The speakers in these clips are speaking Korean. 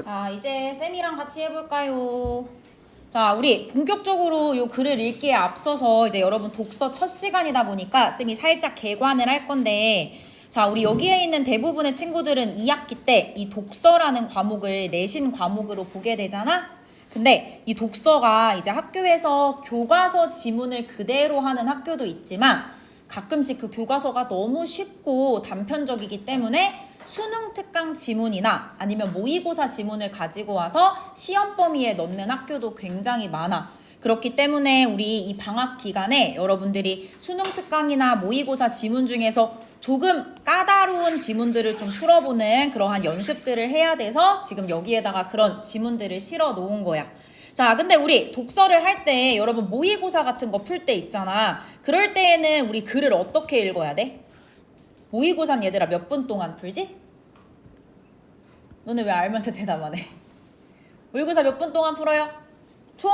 자, 이제 쌤이랑 같이 해볼까요? 자, 우리 본격적으로 요 글을 읽기에 앞서서 이제 여러분 독서 첫 시간이다 보니까 쌤이 살짝 개관을 할 건데, 자, 우리 여기에 있는 대부분의 친구들은 2학기 때 이 독서라는 과목을 내신 과목으로 보게 되잖아? 근데 이 독서가 이제 학교에서 교과서 지문을 그대로 하는 학교도 있지만 가끔씩 그 교과서가 너무 쉽고 단편적이기 때문에 수능 특강 지문이나 아니면 모의고사 지문을 가지고 와서 시험 범위에 넣는 학교도 굉장히 많아. 그렇기 때문에 우리 이 방학 기간에 여러분들이 수능 특강이나 모의고사 지문 중에서 조금 까다로운 지문들을 좀 풀어보는 그러한 연습들을 해야 돼서 지금 여기에다가 그런 지문들을 실어 놓은 거야. 자, 근데 우리 독서를 할 때 여러분 모의고사 같은 거 풀 때 있잖아. 그럴 때에는 우리 글을 어떻게 읽어야 돼? 모의고사는 얘들아 몇 분 동안 풀지? 너네 왜 알면서 대답 안 해? 모의고사 몇 분 동안 풀어요? 총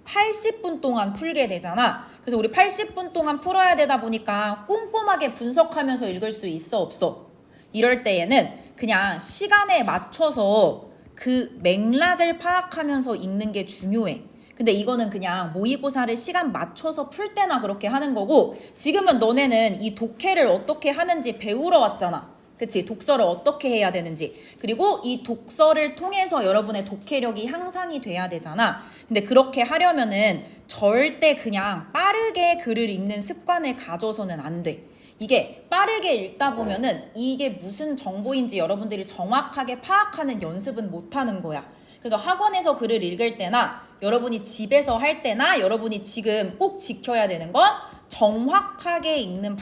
80분 동안 풀게 되잖아. 그래서 우리 80분 동안 풀어야 되다 보니까 꼼꼼하게 분석하면서 읽을 수 있어 없어? 이럴 때에는 그냥 시간에 맞춰서 그 맥락을 파악하면서 읽는 게 중요해. 근데 이거는 그냥 모의고사를 시간 맞춰서 풀 때나 그렇게 하는 거고, 지금은 너네는 이 독해를 어떻게 하는지 배우러 왔잖아. 그치? 독서를 어떻게 해야 되는지. 그리고 이 독서를 통해서 여러분의 독해력이 향상이 돼야 되잖아. 근데 그렇게 하려면은 절대 그냥 빠르게 글을 읽는 습관을 가져서는 안 돼. 이게 빠르게 읽다 보면은 이게 무슨 정보인지 여러분들이 정확하게 파악하는 연습은 못하는 거야. 그래서 학원에서 글을 읽을 때나 여러분이 집에서 할 때나 여러분이 지금 꼭 지켜야 되는 건 정확하게 읽는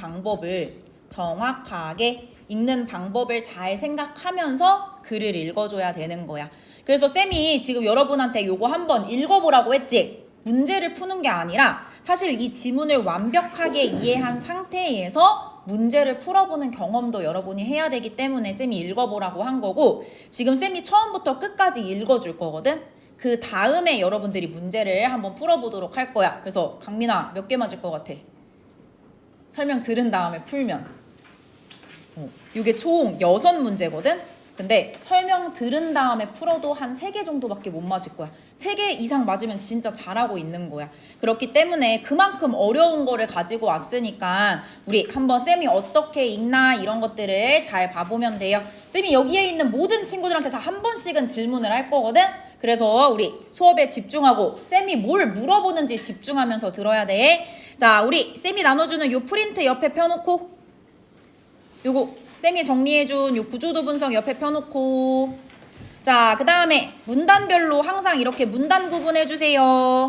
방법을 잘 생각하면서 글을 읽어줘야 되는 거야. 그래서 쌤이 지금 여러분한테 요거 한번 읽어보라고 했지? 문제를 푸는 게 아니라 사실 이 지문을 완벽하게 이해한 상태에서 문제를 풀어보는 경험도 여러분이 해야 되기 때문에 쌤이 읽어보라고 한 거고, 지금 쌤이 처음부터 끝까지 읽어줄 거거든? 그 다음에 여러분들이 문제를 한번 풀어보도록 할 거야. 그래서 강민아 몇 개 맞을 것 같아? 설명 들은 다음에 풀면. 이게 총 6문제거든? 근데 설명 들은 다음에 풀어도 한 3개 정도밖에 못 맞을 거야. 3개 이상 맞으면 진짜 잘하고 있는 거야. 그렇기 때문에 그만큼 어려운 거를 가지고 왔으니까 우리 한번 쌤이 어떻게 읽나 이런 것들을 잘 봐보면 돼요. 쌤이 여기에 있는 모든 친구들한테 다 한 번씩은 질문을 할 거거든? 그래서 우리 수업에 집중하고 쌤이 뭘 물어보는지 집중하면서 들어야 돼. 자, 우리 쌤이 나눠주는 요 프린트 옆에 펴놓고, 요거 쌤이 정리해준 요 구조도 분석 옆에 펴놓고, 자, 그 다음에 문단별로 항상 이렇게 문단 구분해주세요.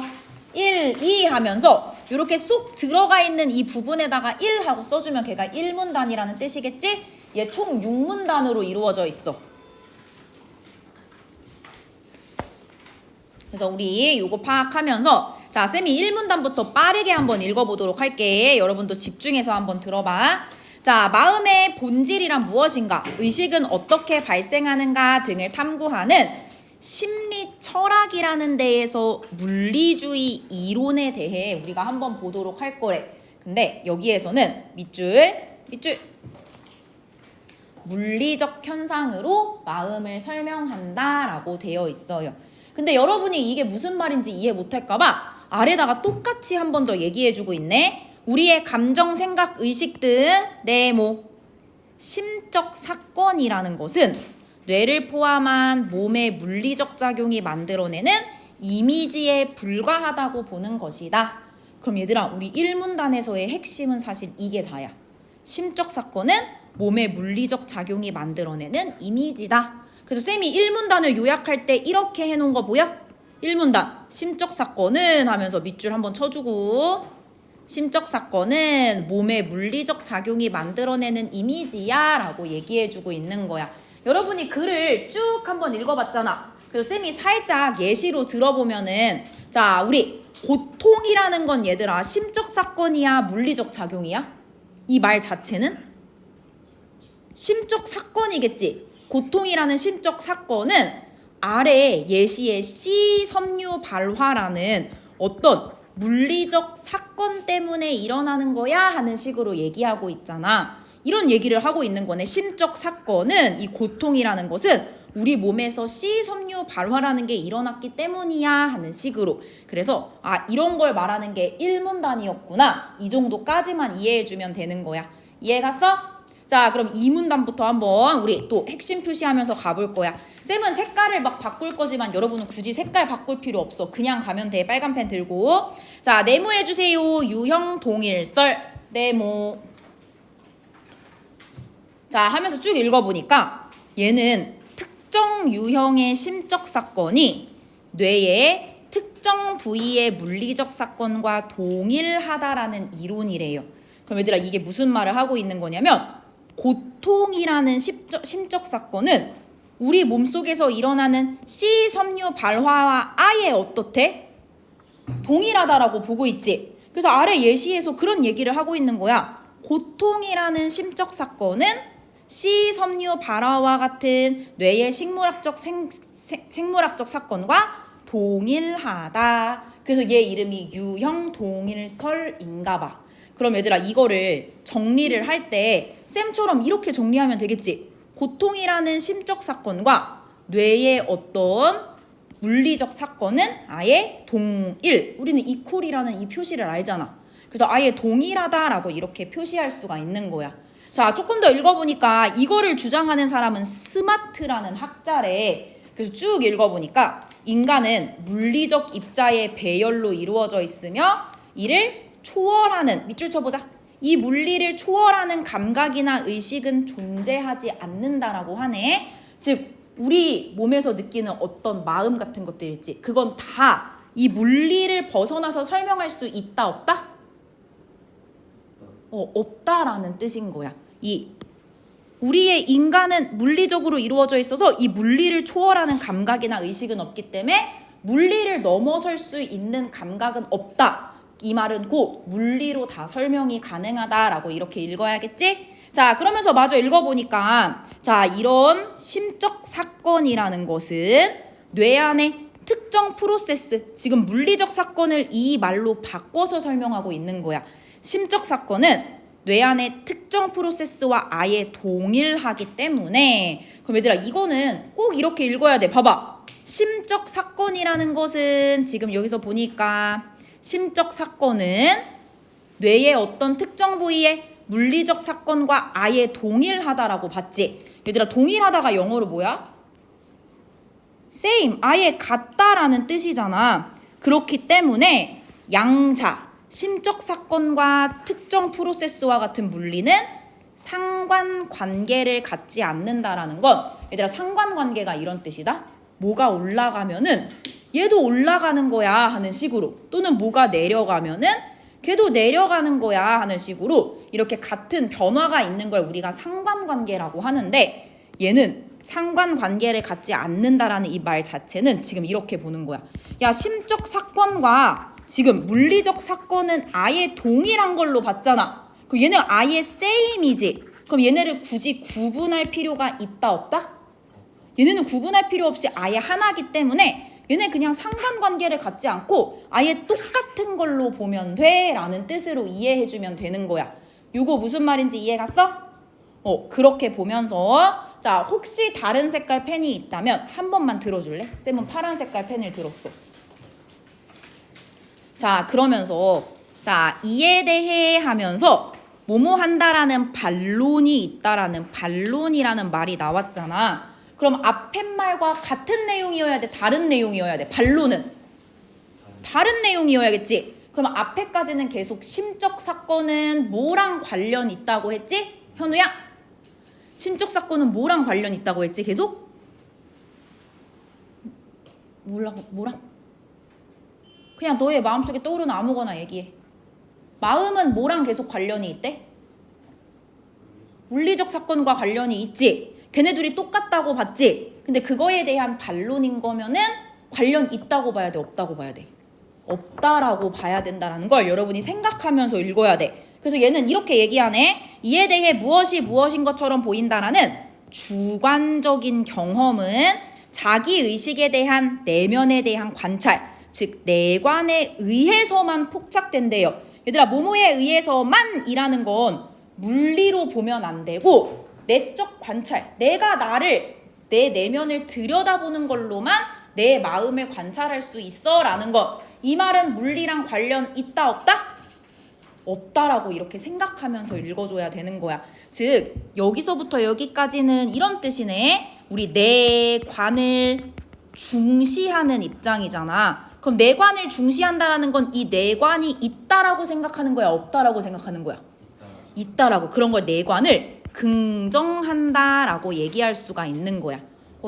1, 2 하면서 이렇게 쏙 들어가 있는 이 부분에다가 1 하고 써주면 걔가 1문단이라는 뜻이겠지? 얘 총 6문단으로 이루어져 있어. 그래서 우리 요거 파악하면서, 자, 쌤이 1문단부터 빠르게 한번 읽어보도록 할게. 여러분도 집중해서 한번 들어봐. 자, 마음의 본질이란 무엇인가, 의식은 어떻게 발생하는가 등을 탐구하는 심리 철학이라는 데에서 물리주의 이론에 대해 우리가 한번 보도록 할 거래. 근데 여기에서는 밑줄 물리적 현상으로 마음을 설명한다 라고 되어 있어요. 근데 여러분이 이게 무슨 말인지 이해 못할까봐 아래다가 똑같이 한 번 더 얘기해주고 있네. 우리의 감정, 생각, 의식 등 네모 심적 사건이라는 것은 뇌를 포함한 몸의 물리적 작용이 만들어내는 이미지에 불과하다고 보는 것이다. 그럼 얘들아, 우리 1문단에서의 핵심은 사실 이게 다야. 심적 사건은 몸의 물리적 작용이 만들어내는 이미지다. 그래서 쌤이 1문단을 요약할 때 이렇게 해놓은 거 보여? 1문단 심적 사건은 하면서 밑줄 한번 쳐주고, 심적 사건은 몸의 물리적 작용이 만들어내는 이미지야 라고 얘기해주고 있는 거야. 여러분이 글을 쭉 한번 읽어봤잖아. 그래서 쌤이 살짝 예시로 들어보면은, 자, 우리 고통이라는 건 얘들아 심적 사건이야 물리적 작용이야? 이 말 자체는 심적 사건이겠지. 고통이라는 심적 사건은 아래 예시의 C 섬유 발화라는 어떤 물리적 사건 때문에 일어나는 거야 하는 식으로 얘기하고 있잖아. 이런 얘기를 하고 있는 거네. 심적 사건은, 이 고통이라는 것은 우리 몸에서 C 섬유 발화라는 게 일어났기 때문이야 하는 식으로. 그래서 이런 걸 말하는 게 1문단이었구나. 이 정도까지만 이해해주면 되는 거야. 이해 갔어? 자, 그럼 2문단부터 한번 우리 또 핵심 표시하면서 가볼 거야. 쌤은 색깔을 막 바꿀 거지만 여러분은 굳이 색깔 바꿀 필요 없어. 그냥 가면 돼. 빨간 펜 들고. 자, 네모해주세요. 유형 동일설. 네모. 자, 하면서 쭉 읽어보니까 얘는 특정 유형의 심적 사건이 뇌의 특정 부위의 물리적 사건과 동일하다라는 이론이래요. 그럼 얘들아, 이게 무슨 말을 하고 있는 거냐면 고통이라는 심적 사건은 우리 몸속에서 일어나는 C 섬유 발화와 아예 어떻대? 동일하다라고 보고 있지. 그래서 아래 예시에서 그런 얘기를 하고 있는 거야. 고통이라는 심적 사건은 C 섬유 발화와 같은 뇌의 식물학적 생물학적 사건과 동일하다. 그래서 얘 이름이 유형 동일설인가 봐. 그럼 얘들아, 이거를 정리를 할 때 쌤처럼 이렇게 정리하면 되겠지. 고통이라는 심적 사건과 뇌의 어떤 물리적 사건은 아예 동일. 우리는 이퀄이라는 이 표시를 알잖아. 그래서 아예 동일하다라고 이렇게 표시할 수가 있는 거야. 자, 조금 더 읽어보니까 이거를 주장하는 사람은 스마트라는 학자래. 그래서 쭉 읽어보니까 인간은 물리적 입자의 배열로 이루어져 있으며 이를 초월하는, 밑줄 쳐보자. 이 물리를 초월하는 감각이나 의식은 존재하지 않는다라고 하네. 즉 우리 몸에서 느끼는 어떤 마음 같은 것들 있지. 그건 다 이 물리를 벗어나서 설명할 수 있다 없다? 없다라는 뜻인 거야. 우리의 인간은 물리적으로 이루어져 있어서 이 물리를 초월하는 감각이나 의식은 없기 때문에 물리를 넘어설 수 있는 감각은 없다. 이 말은 곧 물리로 다 설명이 가능하다라고 이렇게 읽어야겠지? 자, 그러면서 마저 읽어보니까 자, 이런 심적 사건이라는 것은 뇌 안에 특정 프로세스, 지금 물리적 사건을 이 말로 바꿔서 설명하고 있는 거야. 심적 사건은 뇌 안의 특정 프로세스와 아예 동일하기 때문에. 그럼 얘들아, 이거는 꼭 이렇게 읽어야 돼. 봐봐. 심적 사건이라는 것은 지금 여기서 보니까 심적 사건은 뇌의 어떤 특정 부위의 물리적 사건과 아예 동일하다라고 봤지. 얘들아, 동일하다가 영어로 뭐야? same, 아예 같다라는 뜻이잖아. 그렇기 때문에 양자, 심적 사건과 특정 프로세스와 같은 물리는 상관관계를 갖지 않는다라는 건, 얘들아, 상관관계가 이런 뜻이다. 뭐가 올라가면은 얘도 올라가는 거야 하는 식으로, 또는 뭐가 내려가면은 걔도 내려가는 거야 하는 식으로 이렇게 같은 변화가 있는 걸 우리가 상관관계라고 하는데, 얘는 상관관계를 갖지 않는다라는 이 말 자체는 지금 이렇게 보는 거야. 야, 심적 사건과 지금 물리적 사건은 아예 동일한 걸로 봤잖아. 그럼 얘는 아예 same이지. 그럼 얘네를 굳이 구분할 필요가 있다 없다? 얘네는 구분할 필요 없이 아예 하나기 때문에 얘네 그냥 상관관계를 갖지 않고 아예 똑같은 걸로 보면 돼 라는 뜻으로 이해해주면 되는 거야. 요거 무슨 말인지 이해 갔어? 그렇게 보면서 자, 혹시 다른 색깔 펜이 있다면 한 번만 들어줄래? 쌤은 파란 색깔 펜을 들었어. 자, 그러면서 자, 이에 대해 하면서 뭐뭐 한다라는 반론이 있다라는 반론이라는 말이 나왔잖아. 그럼 앞에 말과 같은 내용이어야 돼? 다른 내용이어야 돼? 반론은? 다른 내용이어야겠지? 그럼 앞에까지는 계속 심적 사건은 뭐랑 관련 있다고 했지? 현우야? 심적 사건은 뭐랑 관련 있다고 했지? 계속? 뭐랑? 그냥 너의 마음속에 떠오르는 아무거나 얘기해. 마음은 뭐랑 계속 관련이 있대? 물리적 사건과 관련이 있지. 걔네 둘이 똑같다고 봤지. 근데 그거에 대한 반론인 거면은 관련 있다고 봐야 돼? 없다고 봐야 돼? 없다라고 봐야 된다는 걸 여러분이 생각하면서 읽어야 돼. 그래서 얘는 이렇게 얘기하네. 이에 대해 무엇이 무엇인 것처럼 보인다라는 주관적인 경험은 자기의식에 대한 내면에 대한 관찰, 즉 내관에 의해서만 포착된대요. 얘들아, 뭐뭐에 의해서만 이라는 건 물리로 보면 안 되고 내적 관찰, 내가 나를 내 내면을 들여다보는 걸로만 내 마음을 관찰할 수 있어 라는 것. 이 말은 물리랑 관련 있다 없다? 없다라고 이렇게 생각하면서 읽어줘야 되는 거야. 즉 여기서부터 여기까지는 이런 뜻이네. 우리 내관을 중시하는 입장이잖아. 그럼 내관을 중시한다라는 건 이 내관이 있다라고 생각하는 거야, 없다라고 생각하는 거야? 있다라고. 그런 걸 내관을 긍정한다라고 얘기할 수가 있는 거야.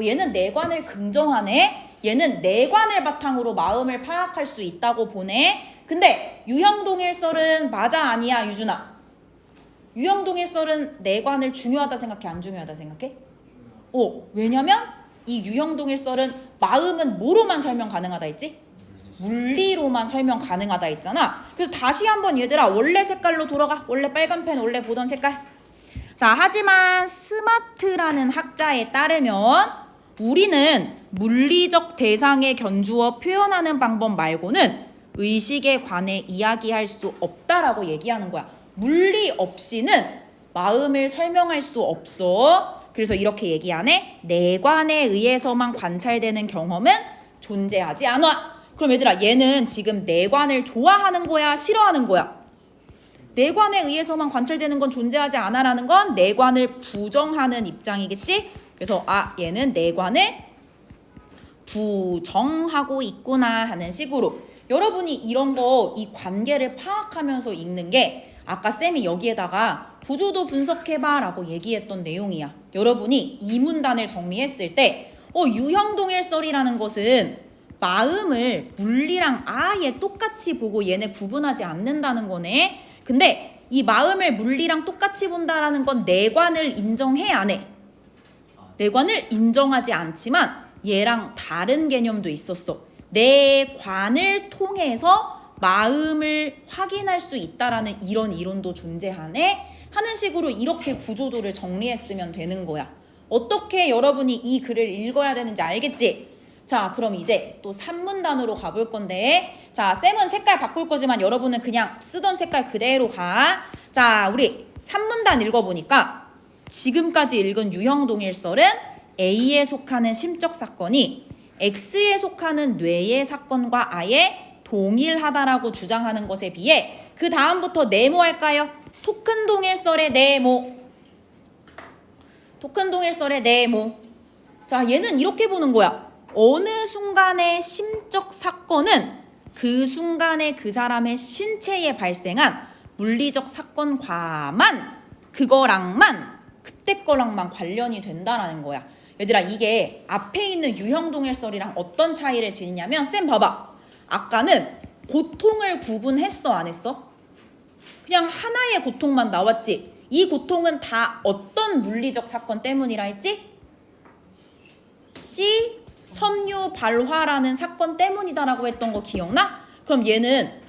얘는 내관을 긍정하네. 얘는 내관을 바탕으로 마음을 파악할 수 있다고 보네. 근데 유형동일설은 맞아 아니야 유준아? 유형동일설은 내관을 중요하다 생각해 안 중요하다 생각해? 왜냐면 이 유형동일설은 마음은 뭐로만 설명 가능하다 했지? 물리로만 설명 가능하다 했잖아. 그래서 다시 한번 얘들아 원래 색깔로 돌아가. 원래 빨간 펜 원래 보던 색깔. 자, 하지만 스마트라는 학자에 따르면 우리는 물리적 대상에 견주어 표현하는 방법 말고는 의식에 관해 이야기할 수 없다라고 얘기하는 거야. 물리 없이는 마음을 설명할 수 없어. 그래서 이렇게 얘기하네. 내관에 의해서만 관찰되는 경험은 존재하지 않아. 그럼 얘들아 얘는 지금 내관을 좋아하는 거야 싫어하는 거야? 내관에 의해서만 관찰되는 건 존재하지 않아라는 건 내관을 부정하는 입장이겠지? 그래서 얘는 내관을 부정하고 있구나 하는 식으로 여러분이 이런 거 이 관계를 파악하면서 읽는 게 아까 쌤이 여기에다가 구조도 분석해봐 라고 얘기했던 내용이야. 여러분이 이 문단을 정리했을 때 유형동일설이라는 것은 마음을 물리랑 아예 똑같이 보고 얘네 구분하지 않는다는 거네. 근데 이 마음을 물리랑 똑같이 본다라는 건 내관을 인정해 안 해? 내관을 인정하지 않지만 얘랑 다른 개념도 있었어. 내관을 통해서 마음을 확인할 수 있다라는 이런 이론도 존재하네 하는 식으로 이렇게 구조도를 정리했으면 되는 거야. 어떻게 여러분이 이 글을 읽어야 되는지 알겠지? 자, 그럼 이제 또 3문단으로 가볼 건데 자, 쌤은 색깔 바꿀 거지만 여러분은 그냥 쓰던 색깔 그대로 가. 자, 우리 3문단 읽어보니까 지금까지 읽은 유형동일설은 A에 속하는 심적 사건이 X에 속하는 뇌의 사건과 아예 동일하다라고 주장하는 것에 비해 그 다음부터 네모 할까요? 토큰 동일설의 네모. 토큰 동일설의 네모. 자, 얘는 이렇게 보는 거야. 어느 순간의 심적 사건은 그 순간에 그 사람의 신체에 발생한 물리적 사건과만 그거랑만 그때 거랑만 관련이 된다라는 거야. 얘들아 이게 앞에 있는 유형동일설이랑 어떤 차이를 지니냐면 쌤 봐봐. 아까는 고통을 구분했어 안 했어? 그냥 하나의 고통만 나왔지. 이 고통은 다 어떤 물리적 사건 때문이라 했지? C 섬유 발화라는 사건 때문이다라고 했던 거 기억나? 그럼 얘는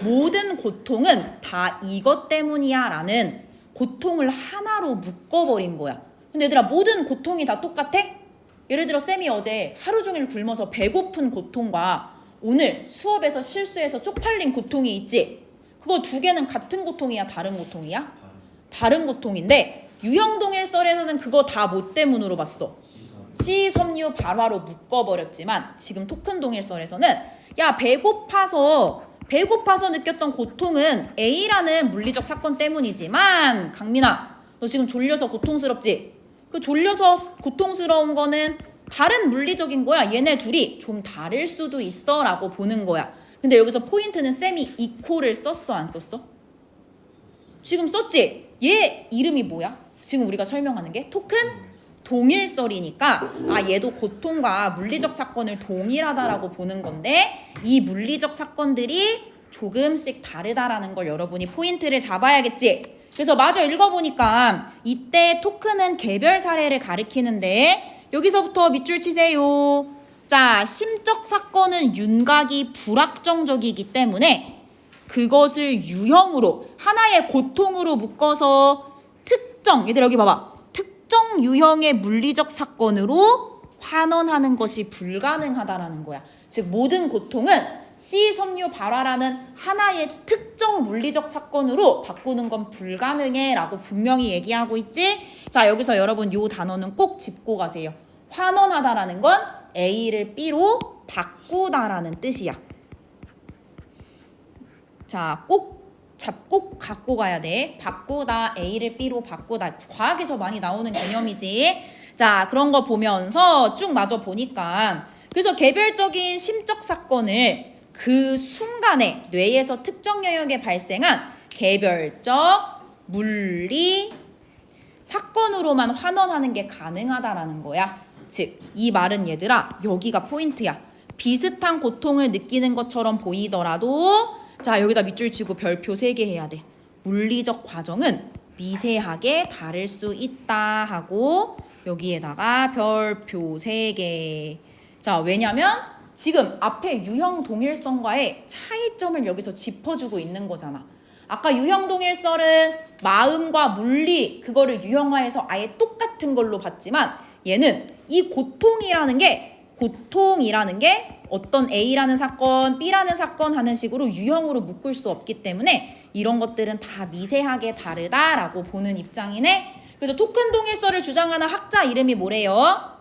모든 고통은 다 이것 때문이야 라는 고통을 하나로 묶어버린 거야. 근데 얘들아 모든 고통이 다 똑같아? 예를 들어 쌤이 어제 하루 종일 굶어서 배고픈 고통과 오늘 수업에서 실수해서 쪽팔린 고통이 있지? 그거 두 개는 같은 고통이야 다른 고통이야? 다른 고통인데 유형동일설에서는 그거 다 뭐 때문으로 봤어? C섬유 발화로 묶어버렸지만 지금 토큰 동일설에서는 야 배고파서 느꼈던 고통은 A라는 물리적 사건 때문이지만 강민아 너 지금 졸려서 고통스럽지? 그 졸려서 고통스러운 거는 다른 물리적인 거야. 얘네 둘이 좀 다를 수도 있어 라고 보는 거야. 근데 여기서 포인트는 쌤이 이코를 썼어 안 썼어? 지금 썼지? 얘 이름이 뭐야? 지금 우리가 설명하는 게 토큰 동일설이니까 얘도 고통과 물리적 사건을 동일하다라고 보는 건데 이 물리적 사건들이 조금씩 다르다라는 걸 여러분이 포인트를 잡아야겠지. 그래서 마저 읽어보니까 이때 토큰은 개별 사례를 가리키는데 여기서부터 밑줄 치세요. 자, 심적 사건은 윤곽이 불확정적이기 때문에 그것을 유형으로 하나의 고통으로 묶어서 특정 얘들 여기 봐봐. 특정 유형의 물리적 사건으로 환원하는 것이 불가능하다라는 거야. 즉 모든 고통은 C섬유 발화라는 하나의 특정 물리적 사건으로 바꾸는 건 불가능해 라고 분명히 얘기하고 있지. 자 여기서 여러분 요 단어는 꼭 짚고 가세요. 환원하다라는 건 A를 B로 바꾸다라는 뜻이야. 자, 꼭 갖고 가야 돼. 바꾸다, A를 B로 바꾸다. 과학에서 많이 나오는 개념이지. 자, 그런 거 보면서 쭉 마저 보니까 그래서 개별적인 심적 사건을 그 순간에 뇌에서 특정 영역에 발생한 개별적 물리 사건으로만 환원하는 게 가능하다라는 거야. 즉, 이 말은 얘들아, 여기가 포인트야. 비슷한 고통을 느끼는 것처럼 보이더라도 자, 여기다 밑줄 치고 별표 3개 해야 돼. 물리적 과정은 미세하게 다를 수 있다 하고 여기에다가 별표 3개. 자, 왜냐면 지금 앞에 유형 동일성과의 차이점을 여기서 짚어주고 있는 거잖아. 아까 유형 동일성은 마음과 물리 그거를 유형화해서 아예 똑같은 걸로 봤지만 얘는 이 고통이라는 게 어떤 A라는 사건, B라는 사건 하는 식으로 유형으로 묶을 수 없기 때문에 이런 것들은 다 미세하게 다르다라고 보는 입장이네. 그래서 토큰 동일성을 주장하는 학자 이름이 뭐래요?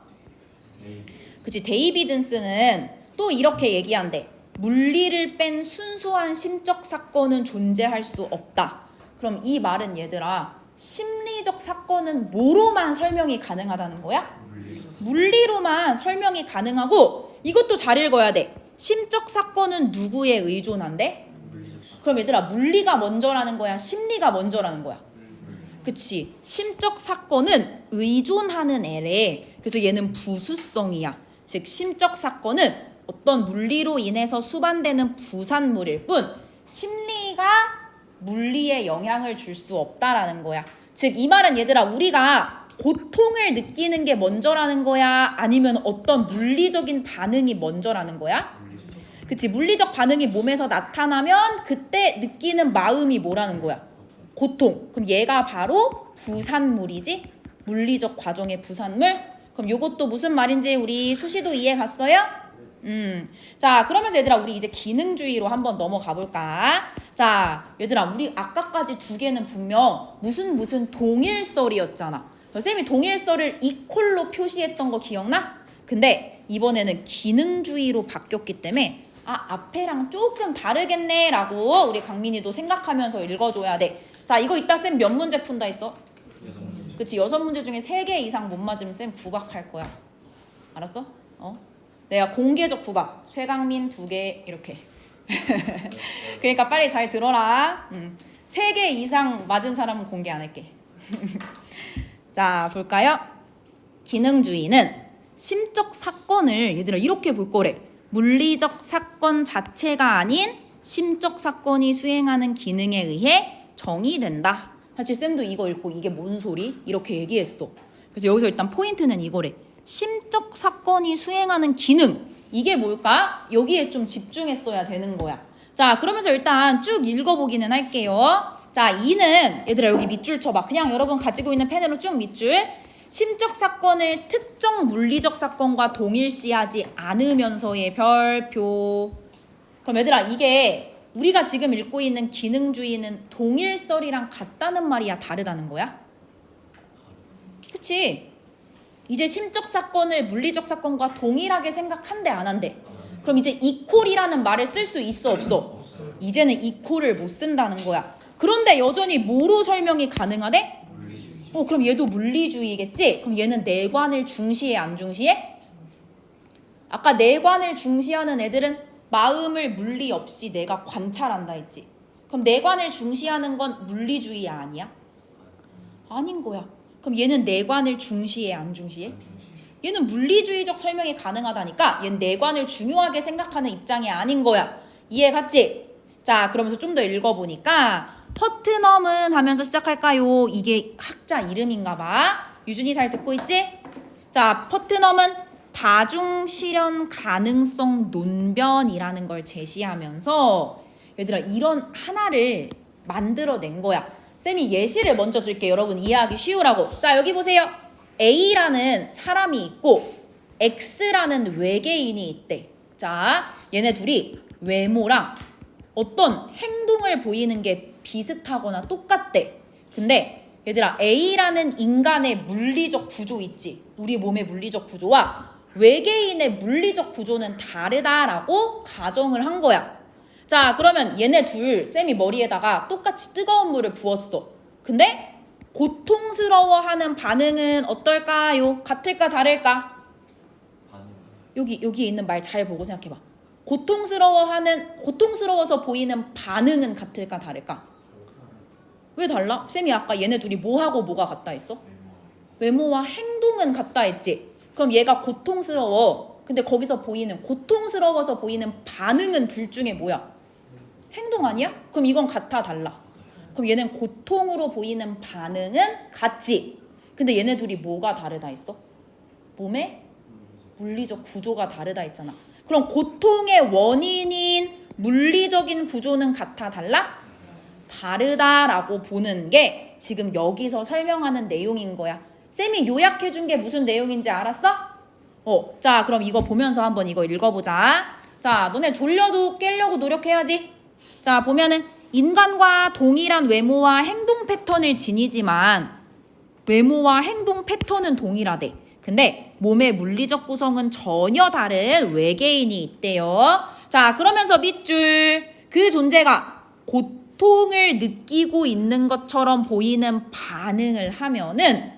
그치, 데이비든스는 또 이렇게 얘기한대. 물리를 뺀 순수한 심적 사건은 존재할 수 없다. 그럼 이 말은 얘들아, 심리적 사건은 뭐로만 설명이 가능하다는 거야? 물리로만 설명이 가능하고 이것도 잘 읽어야 돼. 심적 사건은 누구에 의존한대? 그럼 얘들아, 물리가 먼저라는 거야? 심리가 먼저라는 거야? 그치, 심적 사건은 의존하는 애래. 그래서 얘는 부수성이야. 즉, 심적 사건은 어떤 물리로 인해서 수반되는 부산물일 뿐 심리가 물리에 영향을 줄 수 없다라는 거야. 즉, 이 말은 얘들아, 우리가 고통을 느끼는 게 먼저라는 거야? 아니면 어떤 물리적인 반응이 먼저라는 거야? 그치, 물리적 반응이 몸에서 나타나면 그때 느끼는 마음이 뭐라는 거야? 고통. 그럼 얘가 바로 부산물이지? 물리적 과정의 부산물? 그럼 요것도 무슨 말인지 우리 수시도 이해 갔어요? 자, 그러면서 얘들아, 우리 이제 기능주의로 한번 넘어가 볼까? 자, 얘들아, 우리 아까까지 두 개는 분명 무슨 동일설이었잖아. 쌤이 동일설을 이퀄로 표시했던 거 기억나? 근데 이번에는 기능주의로 바뀌었기 때문에 앞에랑 조금 다르겠네 라고 우리 강민이도 생각하면서 읽어줘야 돼. 자, 이거 이따 쌤 몇 문제 푼다 했어? 그치, 6문제 중에 3개 이상 못 맞으면 쌤 구박할 거야. 알았어? 내가 공개적 구박. 최강민 2개 이렇게. 그러니까 빨리 잘 들어라. 3개 이상 맞은 사람은 공개 안 할게. 자, 볼까요? 기능주의는 심적 사건을 얘들아 이렇게 볼 거래. 물리적 사건 자체가 아닌 심적 사건이 수행하는 기능에 의해 정의된다. 사실 쌤도 이거 읽고 이게 뭔 소리? 이렇게 얘기했어. 그래서 여기서 일단 포인트는 이거래. 심적 사건이 수행하는 기능. 이게 뭘까? 여기에 좀 집중했어야 되는 거야. 자, 그러면서 일단 쭉 읽어보기는 할게요. 자, 2는 얘들아 여기 밑줄 쳐봐. 그냥 여러분 가지고 있는 펜으로 쭉 밑줄. 심적 사건을 특정 물리적 사건과 동일시하지 않으면서의 별표. 그럼 얘들아, 이게 우리가 지금 읽고 있는 기능주의는 동일설이랑 같다는 말이야, 다르다는 거야? 그치? 이제 심적 사건을 물리적 사건과 동일하게 생각한대, 안 한대? 그럼 이제 이퀄이라는 말을 쓸 수 있어, 없어? 이제는 이퀄을 못 쓴다는 거야. 그런데 여전히 뭐로 설명이 가능하대? 그럼 얘도 물리주의겠지? 그럼 얘는 내관을 중시해, 안 중시해? 아까 내관을 중시하는 애들은 마음을 물리 없이 내가 관찰한다 했지. 그럼 내관을 중시하는 건 물리주의 아니야? 아닌 거야. 그럼 얘는 내관을 중시해, 안 중시해? 얘는 물리주의적 설명이 가능하다니까 얘는 내관을 중요하게 생각하는 입장이 아닌 거야. 이해 갔지? 자, 그러면서 좀 더 읽어보니까 퍼트넘은 하면서 시작할까요? 이게 학자 이름인가 봐. 유준이 잘 듣고 있지? 자, 퍼트넘은 다중실현 가능성 논변이라는 걸 제시하면서 얘들아 이런 하나를 만들어낸 거야. 쌤이 예시를 먼저 줄게. 여러분 이해하기 쉬우라고. 자, 여기 보세요. A라는 사람이 있고 X라는 외계인이 있대. 자, 얘네 둘이 외모랑 어떤 행동을 보이는 게 비슷하거나 똑같대. 근데 얘들아, A라는 인간의 물리적 구조 있지? 우리 몸의 물리적 구조와 외계인의 물리적 구조는 다르다라고 가정을 한 거야. 자, 그러면 얘네 둘 쌤이 머리에다가 똑같이 뜨거운 물을 부었어. 근데 고통스러워하는 반응은 어떨까요? 같을까 다를까? 여기에 있는 말 잘 보고 생각해봐. 고통스러워서 보이는 반응은 같을까 다를까? 왜 달라? 쌤이 아까 얘네 둘이 뭐하고 뭐가 같다 했어? 외모와 행동은 같다 했지? 그럼 얘가 고통스러워. 근데 거기서 고통스러워서 보이는 반응은 둘 중에 뭐야? 행동 아니야? 그럼 이건 같아 달라? 그럼 얘는 고통으로 보이는 반응은 같지? 근데 얘네 둘이 뭐가 다르다 했어? 몸의 물리적 구조가 다르다 했잖아. 그럼 고통의 원인인 물리적인 구조는 같아 달라? 다르다라고 보는 게 지금 여기서 설명하는 내용인 거야. 쌤이 요약해준 게 무슨 내용인지 알았어? 자, 그럼 이거 보면서 한번 이거 읽어보자. 자, 너네 졸려도 깨려고 노력해야지. 자, 보면은 인간과 동일한 외모와 행동 패턴을 지니지만 외모와 행동 패턴은 동일하대. 근데 몸의 물리적 구성은 전혀 다른 외계인이 있대요. 자, 그러면서 밑줄 그 존재가 고통을 느끼고 있는 것처럼 보이는 반응을 하면은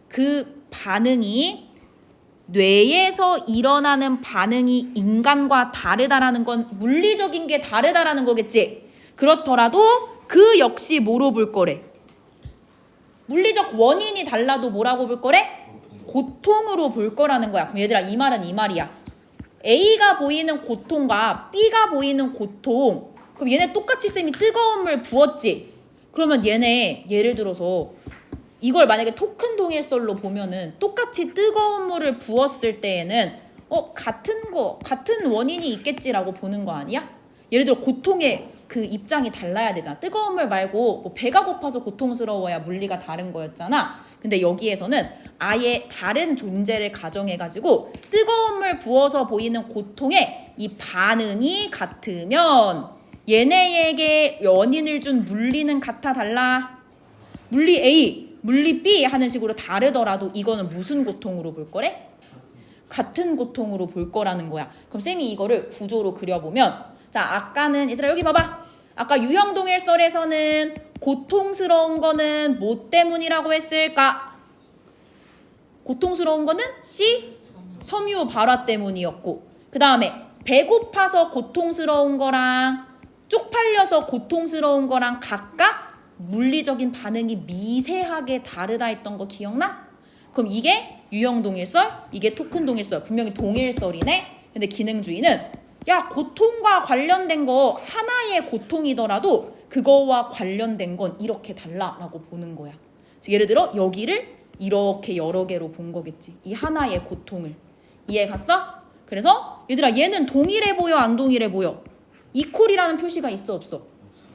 그 반응이 뇌에서 일어나는 반응이 인간과 다르다라는 건 물리적인 게 다르다라는 거겠지. 그렇더라도 그 역시 뭐로 볼 거래? 물리적 원인이 달라도 뭐라고 볼 거래? 고통으로 볼 거라는 거야. 그럼 얘들아, 이 말은 이 말이야. A가 보이는 고통과 B가 보이는 고통. 그럼 얘네 똑같이 쌤이 뜨거운 물 부었지. 그러면 얘네 예를 들어서 이걸 만약에 토큰 동일설로 보면은 똑같이 뜨거운 물을 부었을 때에는 같은 원인이 있겠지라고 보는 거 아니야? 예를 들어 고통의 그 입장이 달라야 되잖아. 뜨거운 물 말고 뭐 배가 고파서 고통스러워야 물리가 다른 거였잖아. 근데 여기에서는 아예 다른 존재를 가정해가지고 뜨거운 물 부어서 보이는 고통의 이 반응이 같으면 얘네에게 원인을 준 물리는 같아 달라? 물리 A, 물리 B 하는 식으로 다르더라도 이거는 무슨 고통으로 볼 거래? 같은 고통으로 볼 거라는 거야. 그럼 쌤이 이거를 구조로 그려보면 자, 아까는 얘들아 여기 봐봐. 아까 유형동일설에서는 고통스러운 거는 뭐 때문이라고 했을까? 고통스러운 거는 C, 섬유 발화 때문이었고 그 다음에 배고파서 고통스러운 거랑 쪽팔려서 고통스러운 거랑 각각 물리적인 반응이 미세하게 다르다 했던 거 기억나? 그럼 이게 유형동일설, 이게 토큰동일설. 분명히 동일설이네. 근데 기능주의는 야, 고통과 관련된 거 하나의 고통이더라도 그거와 관련된 건 이렇게 달라라고 보는 거야. 즉 예를 들어 여기를 이렇게 여러 개로 본 거겠지. 이 하나의 고통을. 이해 갔어? 그래서 얘들아 얘는 동일해 보여 안 동일해 보여? 이퀄이라는 표시가 있어 없어?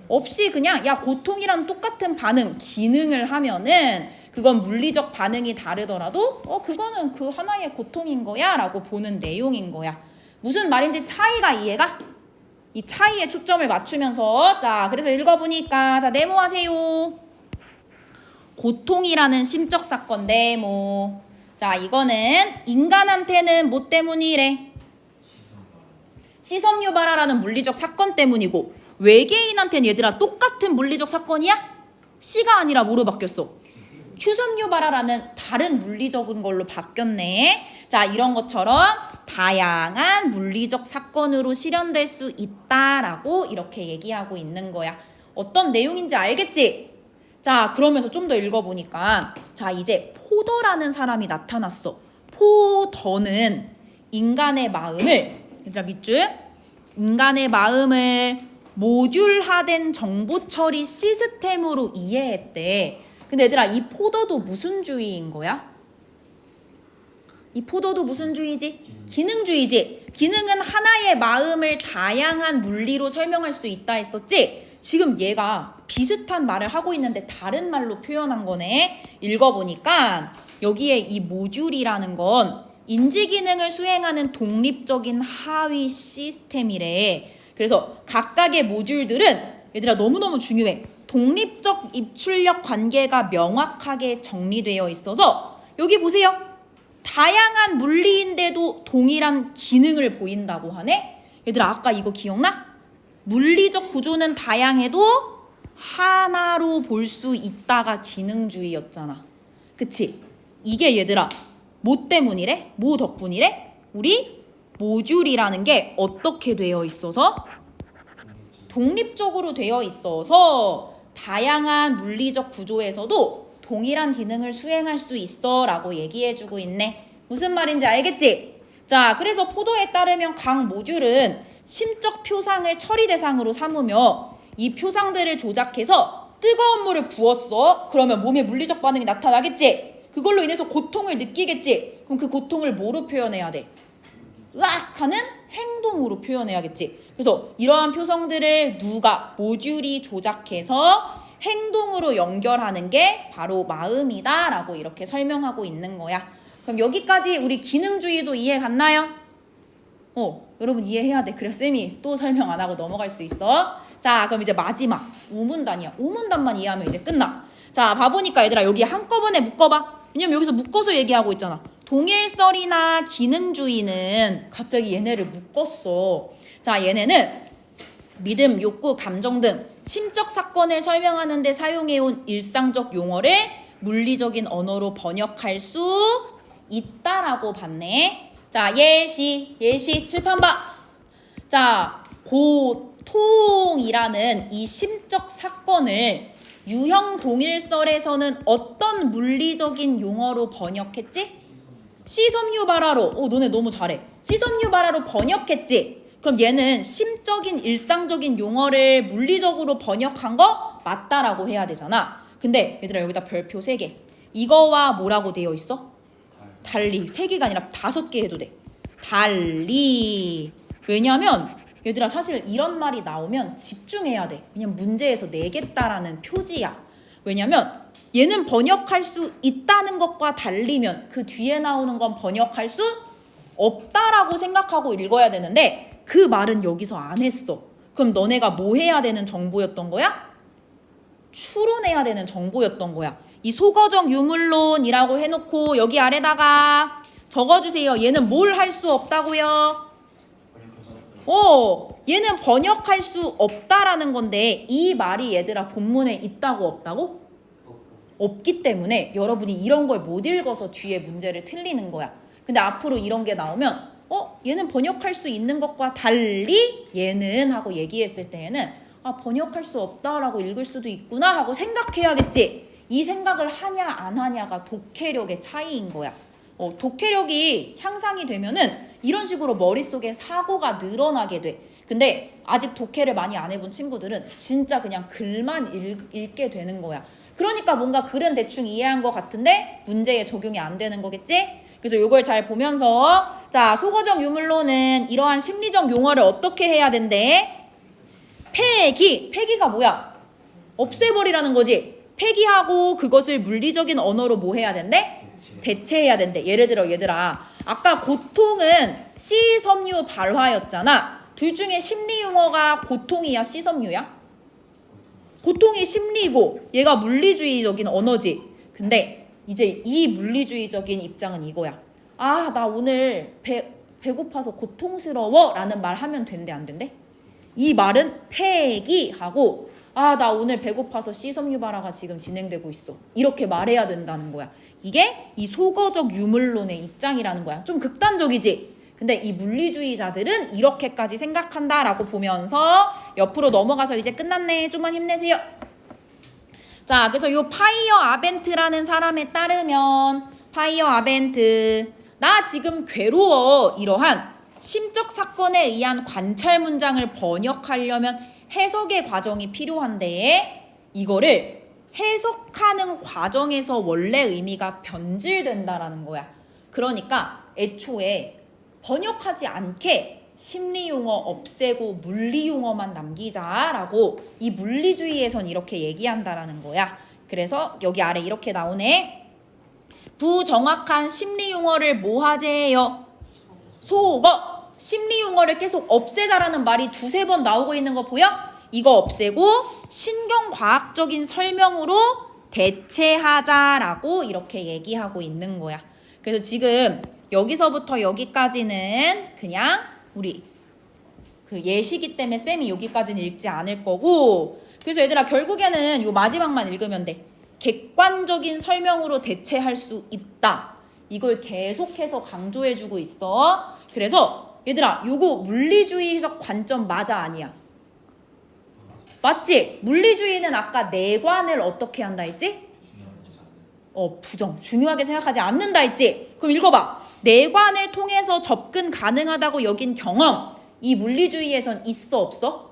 없이 그냥 야 고통이랑 똑같은 반응 기능을 하면은 그건 물리적 반응이 다르더라도 그거는 그 하나의 고통인 거야 라고 보는 내용인 거야. 무슨 말인지 차이가 이해가? 이 차이에 초점을 맞추면서 자 그래서 읽어보니까 자 네모하세요. 고통이라는 심적 사건 네모. 자 이거는 인간한테는 뭐 때문이래? 시섬유 발화라는 물리적 사건 때문이고 외계인한테는 얘들아 똑같은 물리적 사건이야? C가 아니라 뭐로 바뀌었어? 휴섬유 발화라는 다른 물리적인 걸로 바뀌었네. 자 이런 것처럼 다양한 물리적 사건으로 실현될 수 있다라고 이렇게 얘기하고 있는 거야. 어떤 내용인지 알겠지? 자 그러면서 좀 더 읽어보니까 자 이제 포더라는 사람이 나타났어. 포더는 인간의 마음을 얘들아 밑줄 인간의 마음을 모듈화된 정보 처리 시스템으로 이해했대. 근데 얘들아 이 포더도 무슨 주의인 거야? 이 포더도 무슨 주의지? 기능주의지. 기능은 하나의 마음을 다양한 물리로 설명할 수 있다 했었지? 지금 얘가 비슷한 말을 하고 있는데 다른 말로 표현한 거네. 읽어보니까 여기에 이 모듈이라는 건 인지 기능을 수행하는 독립적인 하위 시스템이래. 그래서 각각의 모듈들은 얘들아 너무너무 중요해. 독립적 입출력 관계가 명확하게 정리되어 있어서 여기 보세요. 다양한 물리인데도 동일한 기능을 보인다고 하네. 얘들아 아까 이거 기억나? 물리적 구조는 다양해도 하나로 볼 수 있다가 기능주의였잖아. 그치? 이게 얘들아 뭐 때문이래? 뭐 덕분이래? 우리 모듈이라는 게 어떻게 되어 있어서? 독립적으로 되어 있어서 다양한 물리적 구조에서도 동일한 기능을 수행할 수 있어 라고 얘기해주고 있네. 무슨 말인지 알겠지? 자, 그래서 포도에 따르면 각 모듈은 심적 표상을 처리 대상으로 삼으며 이 표상들을 조작해서 뜨거운 물을 부었어. 그러면 몸에 물리적 반응이 나타나겠지? 그걸로 인해서 고통을 느끼겠지? 그럼 그 고통을 뭐로 표현해야 돼? 으악 하는 행동으로 표현해야겠지. 그래서 이러한 표성들을 누가 모듈이 조작해서 행동으로 연결하는 게 바로 마음이다 라고 이렇게 설명하고 있는 거야. 그럼 여기까지 우리 기능주의도 이해 갔나요? 여러분 이해해야 돼. 그래 쌤이 또 설명 안 하고 넘어갈 수 있어. 자, 그럼 이제 마지막 5문단이야. 5문단만 이해하면 이제 끝나. 자, 봐보니까 얘들아 여기 한꺼번에 묶어봐. 왜냐면 여기서 묶어서 얘기하고 있잖아. 동일설이나 기능주의는 갑자기 얘네를 묶었어. 자, 얘네는 믿음, 욕구, 감정 등 심적 사건을 설명하는 데 사용해온 일상적 용어를 물리적인 언어로 번역할 수 있다라고 봤네. 자, 예시 칠판 봐. 자, 고통이라는 이 심적 사건을 유형 동일설에서는 어떤 물리적인 용어로 번역했지? 시섬유발화로. 너네 너무 잘해. 시섬유발화로 번역했지? 그럼 얘는 심적인 일상적인 용어를 물리적으로 번역한 거 맞다라고 해야 되잖아. 근데 얘들아 여기다 별표 3개. 이거와 뭐라고 되어 있어? 달리. 3개가 아니라 5개 해도 돼. 달리. 왜냐면 얘들아 사실 이런 말이 나오면 집중해야 돼. 왜냐면 문제에서 내겠다라는 표지야. 왜냐면 얘는 번역할 수 있다는 것과 달리면 그 뒤에 나오는 건 번역할 수 없다라고 생각하고 읽어야 되는데 그 말은 여기서 안 했어. 그럼 너네가 뭐 해야 되는 정보였던 거야? 추론해야 되는 정보였던 거야. 이 소거적 유물론이라고 해놓고 여기 아래다가 적어주세요. 얘는 뭘 할 수 없다고요? 얘는 번역할 수 없다라는 건데 이 말이 얘들아 본문에 있다고 없다고? 없기 때문에 여러분이 이런 걸 못 읽어서 뒤에 문제를 틀리는 거야. 근데 앞으로 이런 게 나오면 얘는 번역할 수 있는 것과 달리 얘는 하고 얘기했을 때에는 번역할 수 없다라고 읽을 수도 있구나 하고 생각해야겠지. 이 생각을 하냐 안 하냐가 독해력의 차이인 거야. 독해력이 향상이 되면은 이런 식으로 머릿속에 사고가 늘어나게 돼. 근데 아직 독해를 많이 안 해본 친구들은 진짜 그냥 글만 읽게 되는 거야. 그러니까 뭔가 글은 대충 이해한 것 같은데 문제에 적용이 안 되는 거겠지? 그래서 이걸 잘 보면서 자, 소거적 유물론은 이러한 심리적 용어를 어떻게 해야 된대? 폐기가 뭐야? 없애버리라는 거지. 폐기하고 그것을 물리적인 언어로 뭐 해야 된대? 대체해야 된대. 예를 들어 얘들아 아까 고통은 시섬유 발화였잖아. 둘 중에 심리 용어가 고통이야 시섬유야? 고통이 심리고 얘가 물리주의적인 언어지. 근데 이제 이 물리주의적인 입장은 이거야. 나 오늘 배고파서 고통스러워 라는 말 하면 된대 안 된대? 이 말은 폐기하고 나 오늘 배고파서 시섬유 발화가 지금 진행되고 있어. 이렇게 말해야 된다는 거야. 이게 이 소거적 유물론의 입장이라는 거야. 좀 극단적이지? 근데 이 물리주의자들은 이렇게까지 생각한다라고 보면서 옆으로 넘어가서 이제 끝났네. 좀만 힘내세요. 자, 그래서 요 파이어 아벤트라는 사람에 따르면 파이어 아벤트 나 지금 괴로워 이러한 심적 사건에 의한 관찰 문장을 번역하려면 해석의 과정이 필요한데 이거를 해석하는 과정에서 원래 의미가 변질된다라는 거야. 그러니까 애초에 번역하지 않게 심리용어 없애고 물리용어만 남기자라고 이 물리주의에선 이렇게 얘기한다라는 거야. 그래서 여기 아래 이렇게 나오네. 부정확한 심리용어를 뭐 하재요? 소거. 심리용어를 계속 없애자라는 말이 2-3번 나오고 있는 거 보여? 이거 없애고 신경과학적인 설명으로 대체하자라고 이렇게 얘기하고 있는 거야. 그래서 지금 여기서부터 여기까지는 그냥 우리 그 예시기 때문에 쌤이 여기까지는 읽지 않을 거고, 그래서 얘들아 결국에는 요 마지막만 읽으면 돼. 객관적인 설명으로 대체할 수 있다. 이걸 계속해서 강조해주고 있어. 그래서 얘들아 요거 물리주의적 관점 맞아 아니야? 맞지? 물리주의는 아까 내관을 어떻게 한다 했지? 부정. 중요하게 생각하지 않는다 했지? 그럼 읽어봐. 내관을 통해서 접근 가능하다고 여긴 경험. 이 물리주의에선 있어 없어?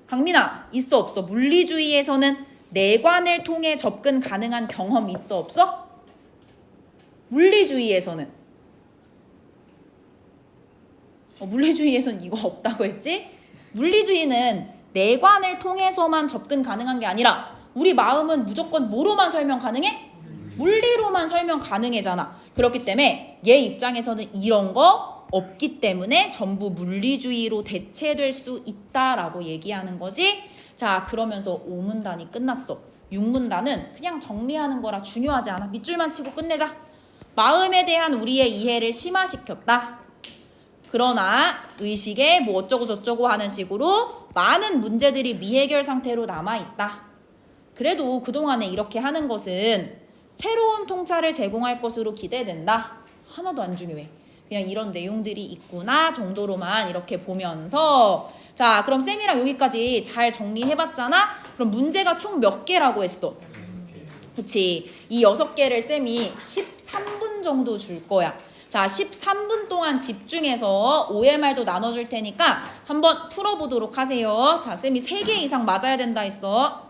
강민아 있어 없어? 물리주의에서는 내관을 통해 접근 가능한 경험 있어 없어? 물리주의에서는 물리주의에서는 이거 없다고 했지? 물리주의는 내관을 통해서만 접근 가능한 게 아니라 우리 마음은 무조건 뭐로만 설명 가능해? 물리로만 설명 가능해잖아. 그렇기 때문에 얘 입장에서는 이런 거 없기 때문에 전부 물리주의로 대체될 수 있다라고 얘기하는 거지. 자, 그러면서 5문단이 끝났어. 6문단은 그냥 정리하는 거라 중요하지 않아. 밑줄만 치고 끝내자. 마음에 대한 우리의 이해를 심화시켰다. 그러나 의식에 뭐 어쩌고 저쩌고 하는 식으로 많은 문제들이 미해결 상태로 남아있다. 그래도 그동안에 이렇게 하는 것은 새로운 통찰을 제공할 것으로 기대된다. 하나도 안 중요해. 그냥 이런 내용들이 있구나 정도로만 이렇게 보면서, 자 그럼 쌤이랑 여기까지 잘 정리해봤잖아. 그럼 문제가 총 몇 개라고 했어? 그치. 이 6개를 쌤이 13분 정도 줄 거야. 자 13분 동안 집중해서 OMR도 나눠줄 테니까 한번 풀어보도록 하세요. 자 쌤이 3개 이상 맞아야 된다 했어.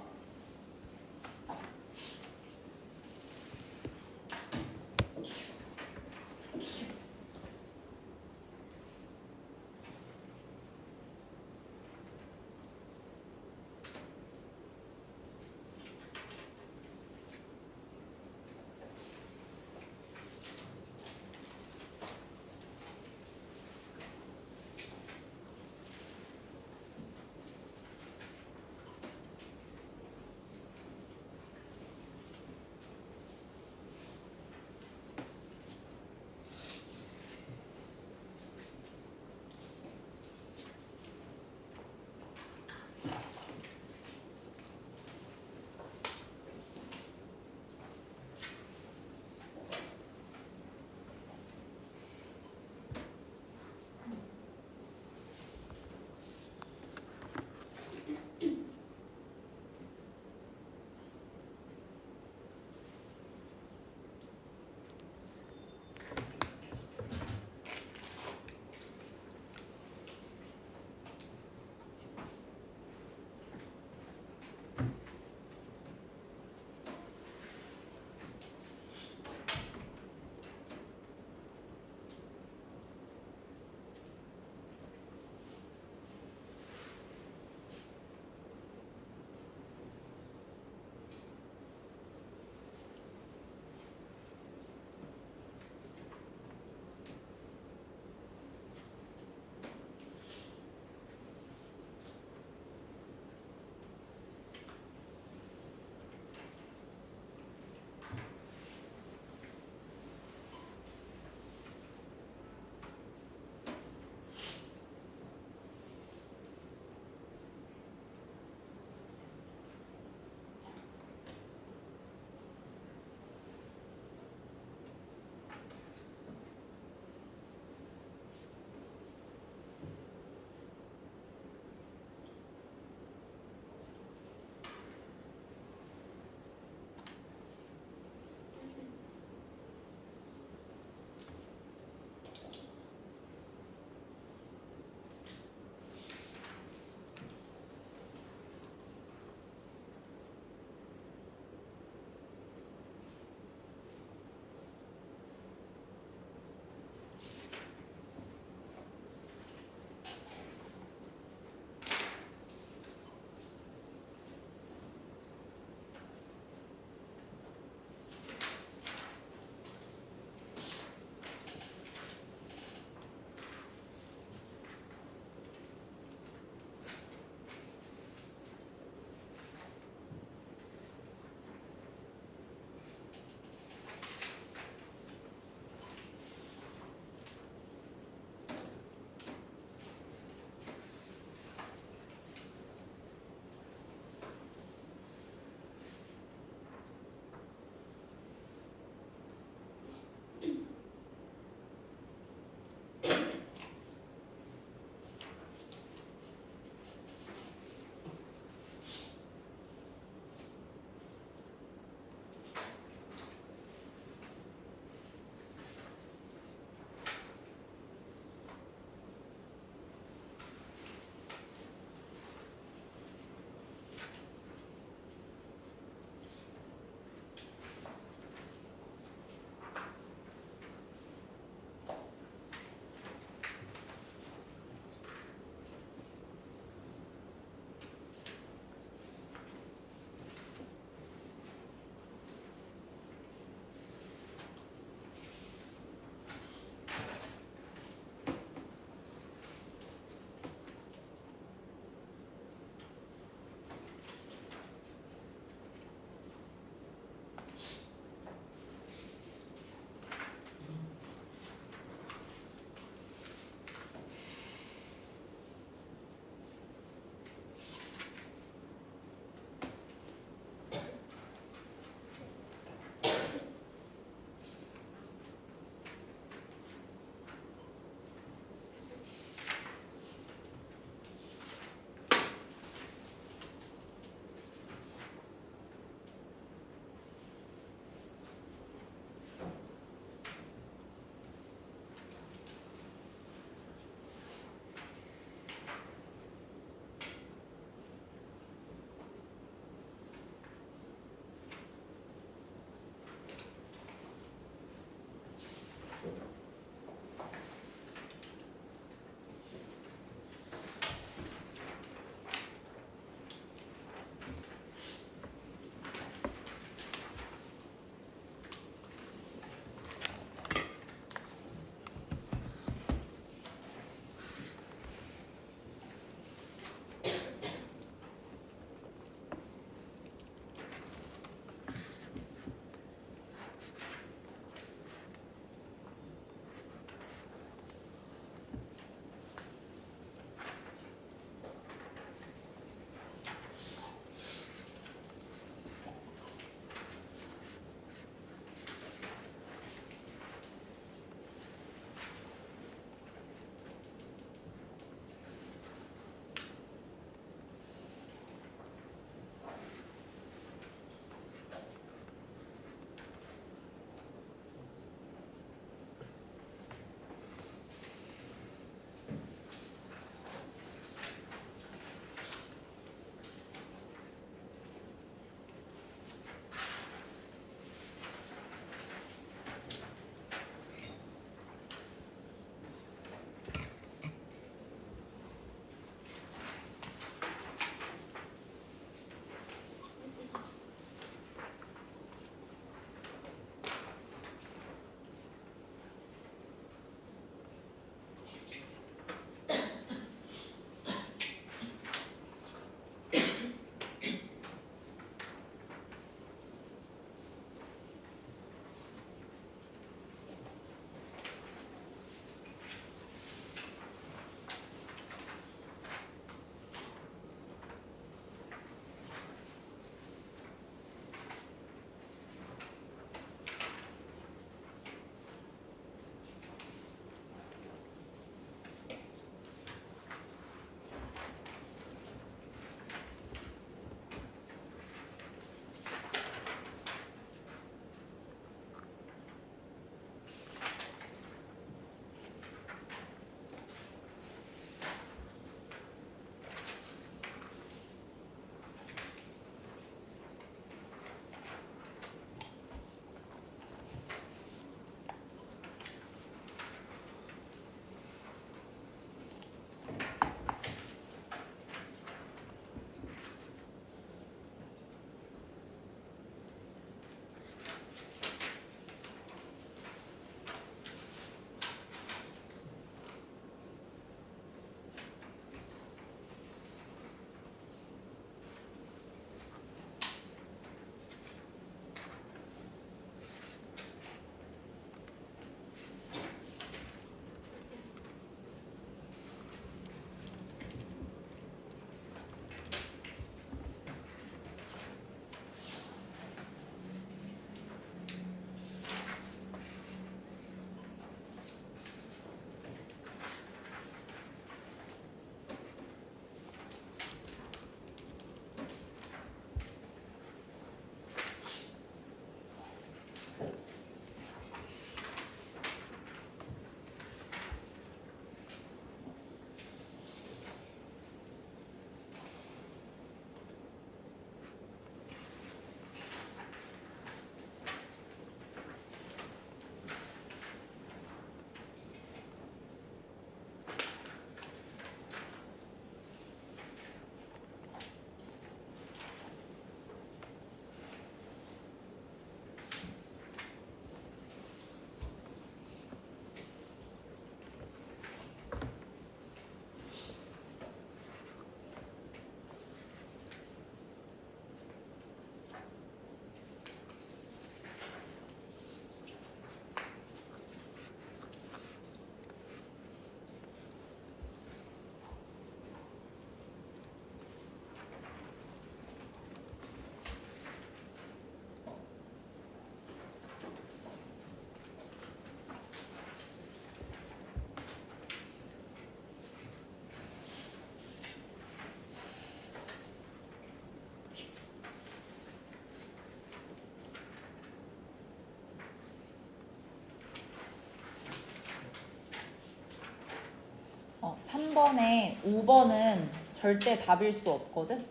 3번에 5번은 절대 답일 수 없거든.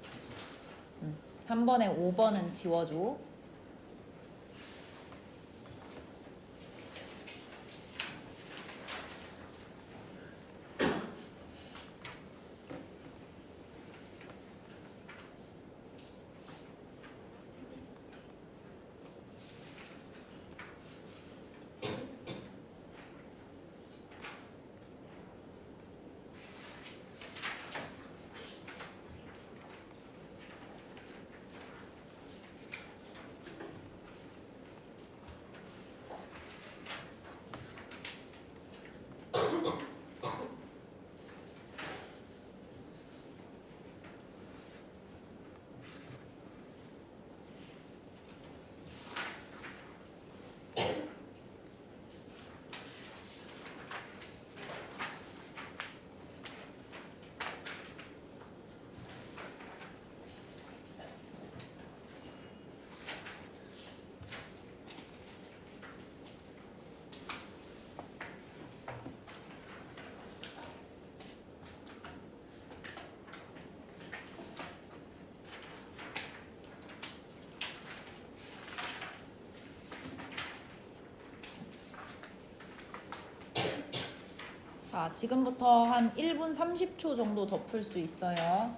3번에 5번은 지워줘. 자, 지금부터 한 1분 30초 정도 더 풀 수 있어요.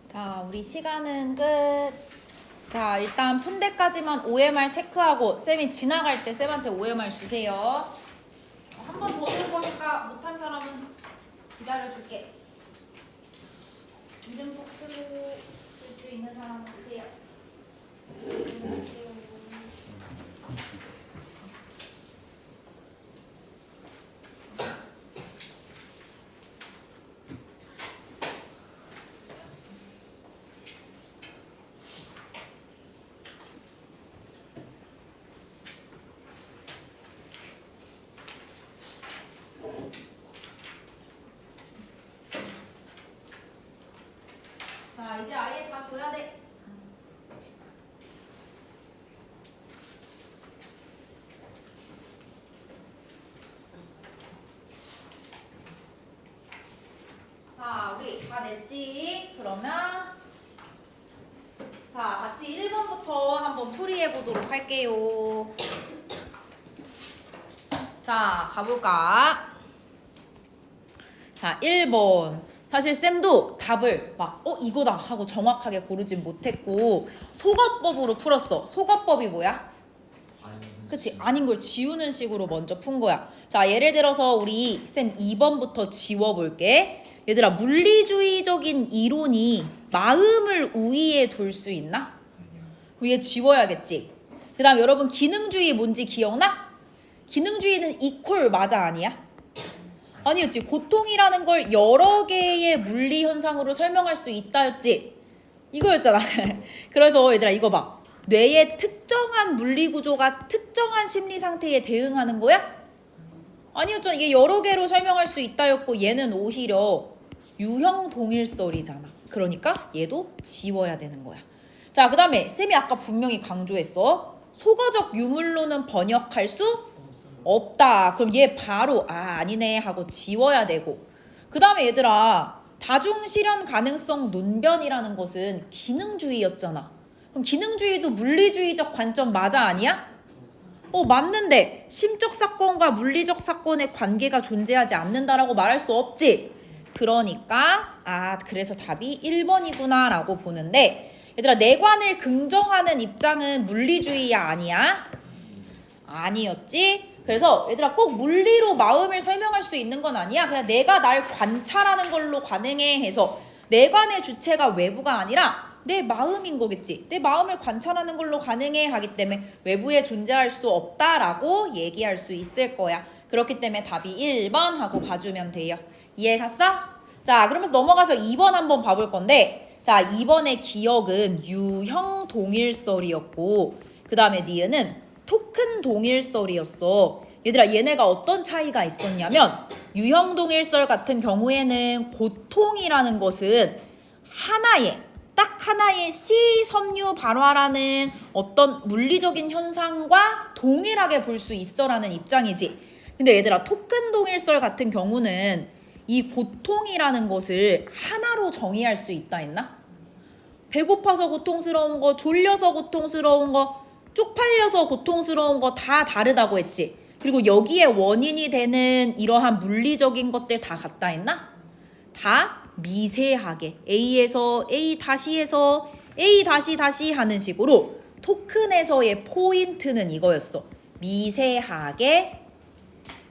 자, 우리 시간은 끝. 자, 일단 푼 데까지만 OMR 체크하고 쌤이 지나갈 때 쌤한테 OMR 주세요. 한 번 더 올 거니까 못한 사람은 기다려줄게. 이름 꼭 쓸 수 있는 사람은 주세요. 자, 이제 아예 다 줘야 돼. 자, 우리 다 냈지? 그러면 자, 같이 1번부터 한번 풀이해 보도록 할게요. 자, 가볼까? 자, 1번. 사실 쌤도 답을 막 이거다 하고 정확하게 고르진 못했고 소거법으로 풀었어. 소거법이 뭐야? 그치? 아닌 걸 지우는 식으로 먼저 푼 거야. 자, 예를 들어서 우리 쌤 2번부터 지워볼게. 얘들아, 물리주의적인 이론이 마음을 우위에 둘 수 있나? 그럼 얘 지워야겠지. 그 다음 여러분 기능주의 뭔지 기억나? 기능주의는 이퀄 맞아 아니야? 아니었지. 고통이라는 걸 여러 개의 물리 현상으로 설명할 수 있다였지. 이거였잖아. 그래서 얘들아 이거 봐. 뇌의 특정한 물리구조가 특정한 심리 상태에 대응하는 거야? 아니었잖아. 이게 여러 개로 설명할 수 있다였고 얘는 오히려 유형 동일설이잖아. 그러니까 얘도 지워야 되는 거야. 자, 그 다음에 쌤이 아까 분명히 강조했어. 소거적 유물로는 번역할 수 없다. 그럼 얘 바로 아니네 하고 지워야 되고, 그 다음에 얘들아 다중실현 가능성 논변이라는 것은 기능주의였잖아. 그럼 기능주의도 물리주의적 관점 맞아 아니야? 맞는데 심적 사건과 물리적 사건의 관계가 존재하지 않는다라고 말할 수 없지. 그러니까 그래서 답이 1번이구나 라고 보는데, 얘들아 내관을 긍정하는 입장은 물리주의야 아니야? 아니었지. 그래서 얘들아 꼭 물리로 마음을 설명할 수 있는 건 아니야. 그냥 내가 날 관찰하는 걸로 가능해 해서 내관의 주체가 외부가 아니라 내 마음인 거겠지. 내 마음을 관찰하는 걸로 가능해 하기 때문에 외부에 존재할 수 없다라고 얘기할 수 있을 거야. 그렇기 때문에 답이 1번 하고 봐주면 돼요. 이해 갔어? 자, 그러면서 넘어가서 2번 한번 봐볼 건데, 자 2번의 기억은 유형 동일설이었고 그 다음에 니은은 토큰 동일설이었어. 얘들아 얘네가 어떤 차이가 있었냐면, 유형 동일설 같은 경우에는 고통이라는 것은 딱 하나의 C 섬유 발화라는 어떤 물리적인 현상과 동일하게 볼 수 있어라는 입장이지. 근데 얘들아 토큰 동일설 같은 경우는 이 고통이라는 것을 하나로 정의할 수 있다 했나? 배고파서 고통스러운 거, 졸려서 고통스러운 거, 쪽팔려서 고통스러운 거 다 다르다고 했지. 그리고 여기에 원인이 되는 이러한 물리적인 것들 다 같다 했나? 다 미세하게 A에서 A 다시에서 A 다시 하는 식으로 토큰에서의 포인트는 이거였어. 미세하게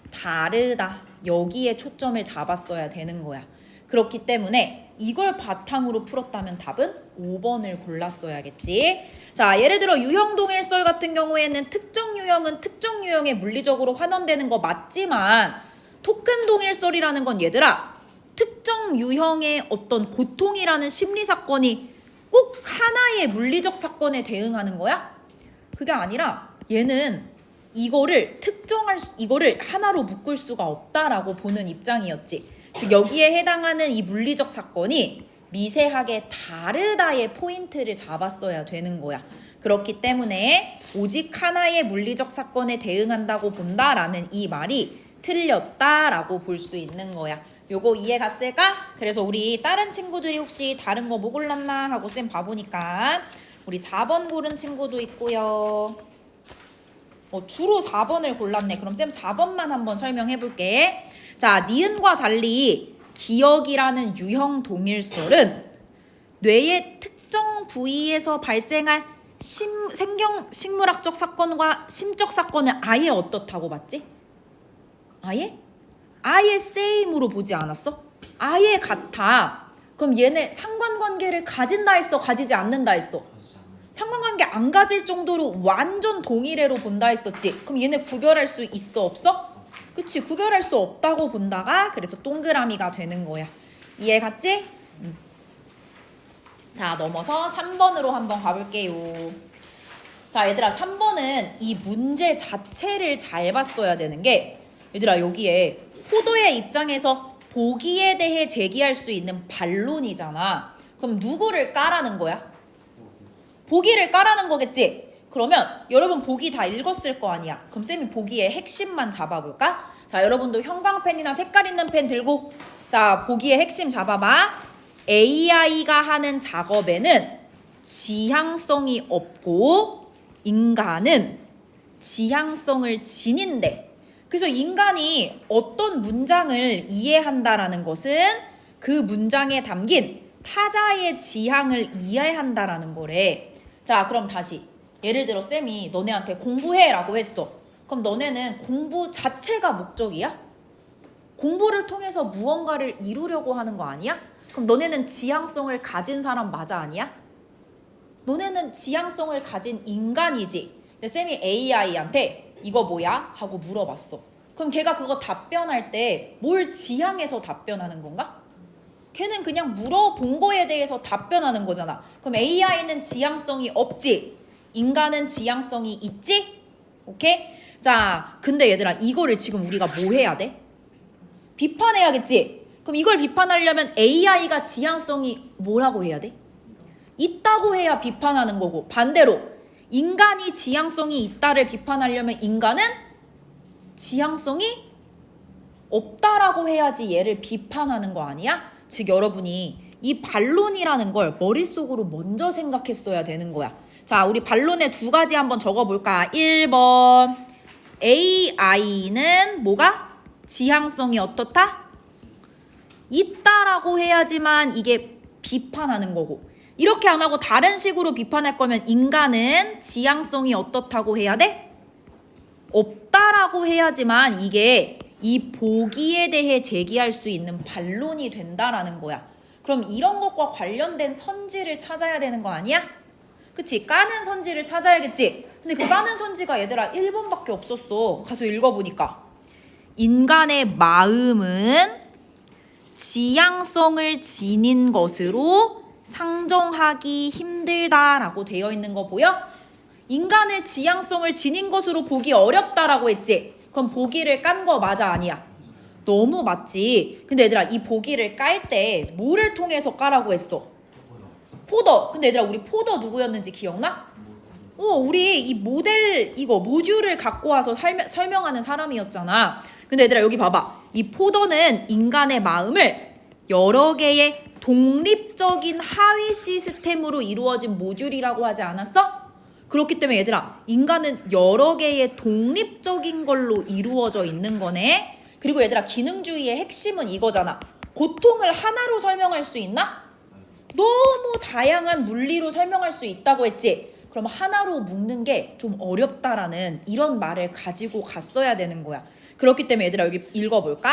다르다. 여기에 초점을 잡았어야 되는 거야. 그렇기 때문에 이걸 바탕으로 풀었다면 답은 5번을 골랐어야겠지. 자, 예를 들어 유형 동일설 같은 경우에는 특정 유형은 특정 유형에 물리적으로 환원되는 거 맞지만, 토큰 동일설이라는 건 얘들아 특정 유형의 어떤 고통이라는 심리 사건이 꼭 하나의 물리적 사건에 대응하는 거야? 그게 아니라 얘는 이거를 하나로 묶을 수가 없다라고 보는 입장이었지. 즉 여기에 해당하는 이 물리적 사건이 미세하게 다르다의 포인트를 잡았어야 되는 거야. 그렇기 때문에 오직 하나의 물리적 사건에 대응한다고 본다라는 이 말이 틀렸다라고 볼 수 있는 거야. 요거 이해 갔을까? 그래서 우리 다른 친구들이 혹시 다른 거 뭐 골랐나 하고 쌤 봐보니까 우리 4번 고른 친구도 있고요. 주로 4번을 골랐네. 그럼 쌤 4번만 한번 설명해 볼게. 자, 니은과 달리 기억이라는 유형 동일설은 뇌의 특정 부위에서 발생할 생경식물학적 사건과 심적 사건을 아예 어떻다고 봤지? 아예 세임으로 보지 않았어? 아예 같아. 그럼 얘네 상관관계를 가진다 했어? 가지지 않는다 했어? 상관관계 안 가질 정도로 완전 동일애로 본다 했었지. 그럼 얘네 구별할 수 있어 없어? 그치, 구별할 수 없다고 본다가 그래서 동그라미가 되는 거야. 이해 갔지? 자, 넘어서 3번으로 한번 가볼게요. 자, 얘들아 3번은 이 문제 자체를 잘 봤어야 되는 게, 얘들아 여기에 포도의 입장에서 보기에 대해 제기할 수 있는 반론이잖아. 그럼 누구를 까라는 거야? 보기를 까라는 거겠지? 그러면 여러분 보기 다 읽었을 거 아니야. 그럼 쌤이 보기의 핵심만 잡아볼까? 자, 여러분도 형광펜이나 색깔 있는 펜 들고, 자 보기의 핵심 잡아봐. AI가 하는 작업에는 지향성이 없고 인간은 지향성을 지닌대. 그래서 인간이 어떤 문장을 이해한다라는 것은 그 문장에 담긴 타자의 지향을 이해한다라는 거래. 자, 그럼 다시 예를 들어 쌤이 너네한테 공부해 라고 했어. 그럼 너네는 공부 자체가 목적이야? 공부를 통해서 무언가를 이루려고 하는 거 아니야? 그럼 너네는 지향성을 가진 사람 맞아 아니야? 너네는 지향성을 가진 인간이지. 근데 쌤이 AI한테 이거 뭐야? 하고 물어봤어. 그럼 걔가 그거 답변할 때 뭘 지향해서 답변하는 건가? 걔는 그냥 물어본 거에 대해서 답변하는 거잖아. 그럼 AI는 지향성이 없지. 인간은 지향성이 있지? 오케이? 자, 근데 얘들아 이거를 지금 우리가 뭐 해야 돼? 비판해야겠지? 그럼 이걸 비판하려면 AI가 지향성이 뭐라고 해야 돼? 있다고 해야 비판하는 거고, 반대로 인간이 지향성이 있다를 비판하려면 인간은 지향성이 없다라고 해야지 얘를 비판하는 거 아니야? 즉 여러분이 이 반론이라는 걸 머릿속으로 먼저 생각했어야 되는 거야. 자, 우리 반론의 두 가지 한번 적어볼까? 1번 AI는 뭐가? 지향성이 어떻다? 있다라고 해야지만 이게 비판하는 거고, 이렇게 안 하고 다른 식으로 비판할 거면 인간은 지향성이 어떻다고 해야 돼? 없다라고 해야지만 이게 이 보기에 대해 제기할 수 있는 반론이 된다라는 거야. 그럼 이런 것과 관련된 선지를 찾아야 되는 거 아니야? 그치? 까는 선지를 찾아야겠지? 근데 그 까는 선지가 얘들아 1번밖에 없었어. 가서 읽어보니까 인간의 마음은 지향성을 지닌 것으로 상정하기 힘들다라고 되어 있는 거 보여? 인간의 지향성을 지닌 것으로 보기 어렵다라고 했지? 그럼 보기를 깐 거 맞아 아니야? 너무 맞지. 근데 얘들아 이 보기를 깔 때 뭐를 통해서 까라고 했어? 포더. 근데 얘들아 우리 포더 누구였는지 기억나? 우리 이 모델 이거 모듈을 갖고 와서 설명하는 사람이었잖아. 근데 얘들아 여기 봐봐. 이 포더는 인간의 마음을 여러 개의 독립적인 하위 시스템으로 이루어진 모듈이라고 하지 않았어? 그렇기 때문에 얘들아 인간은 여러 개의 독립적인 걸로 이루어져 있는 거네. 그리고 얘들아 기능주의의 핵심은 이거잖아. 고통을 하나로 설명할 수 있나? 너무 다양한 물리로 설명할 수 있다고 했지. 그럼 하나로 묶는 게 좀 어렵다라는 이런 말을 가지고 갔어야 되는 거야. 그렇기 때문에 얘들아 여기 읽어볼까?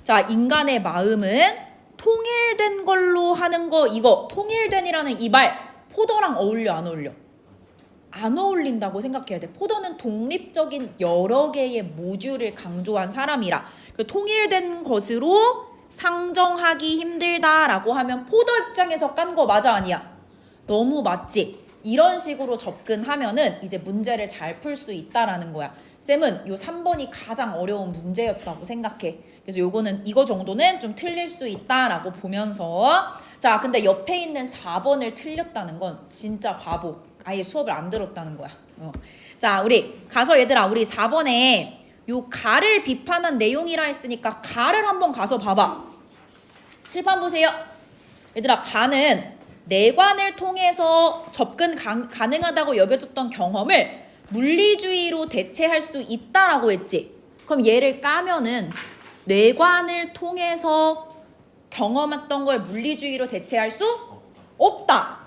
자, 인간의 마음은 통일된 걸로 하는 거, 이거 통일된이라는 이 말 포더랑 어울려 안 어울려? 안 어울린다고 생각해야 돼. 포더는 독립적인 여러 개의 모듈을 강조한 사람이라 그 통일된 것으로 상정하기 힘들다라고 하면 포더 입장에서 깐 거 맞아 아니야? 너무 맞지? 이런 식으로 접근하면은 이제 문제를 잘 풀 수 있다라는 거야. 쌤은 요 3번이 가장 어려운 문제였다고 생각해. 그래서 요거는 이거 정도는 좀 틀릴 수 있다라고 보면서, 자 근데 옆에 있는 4번을 틀렸다는 건 진짜 바보. 아예 수업을 안 들었다는 거야. 자 우리 가서 얘들아 우리 4번에 요 가를 비판한 내용이라 했으니까 가를 한번 가서 봐봐. 칠판 보세요. 얘들아 가는 내관을 통해서 접근 가능하다고 여겨졌던 경험을 물리주의로 대체할 수 있다라고 했지. 그럼 얘를 까면은 뇌관을 통해서 경험했던 걸 물리주의로 대체할 수 없다.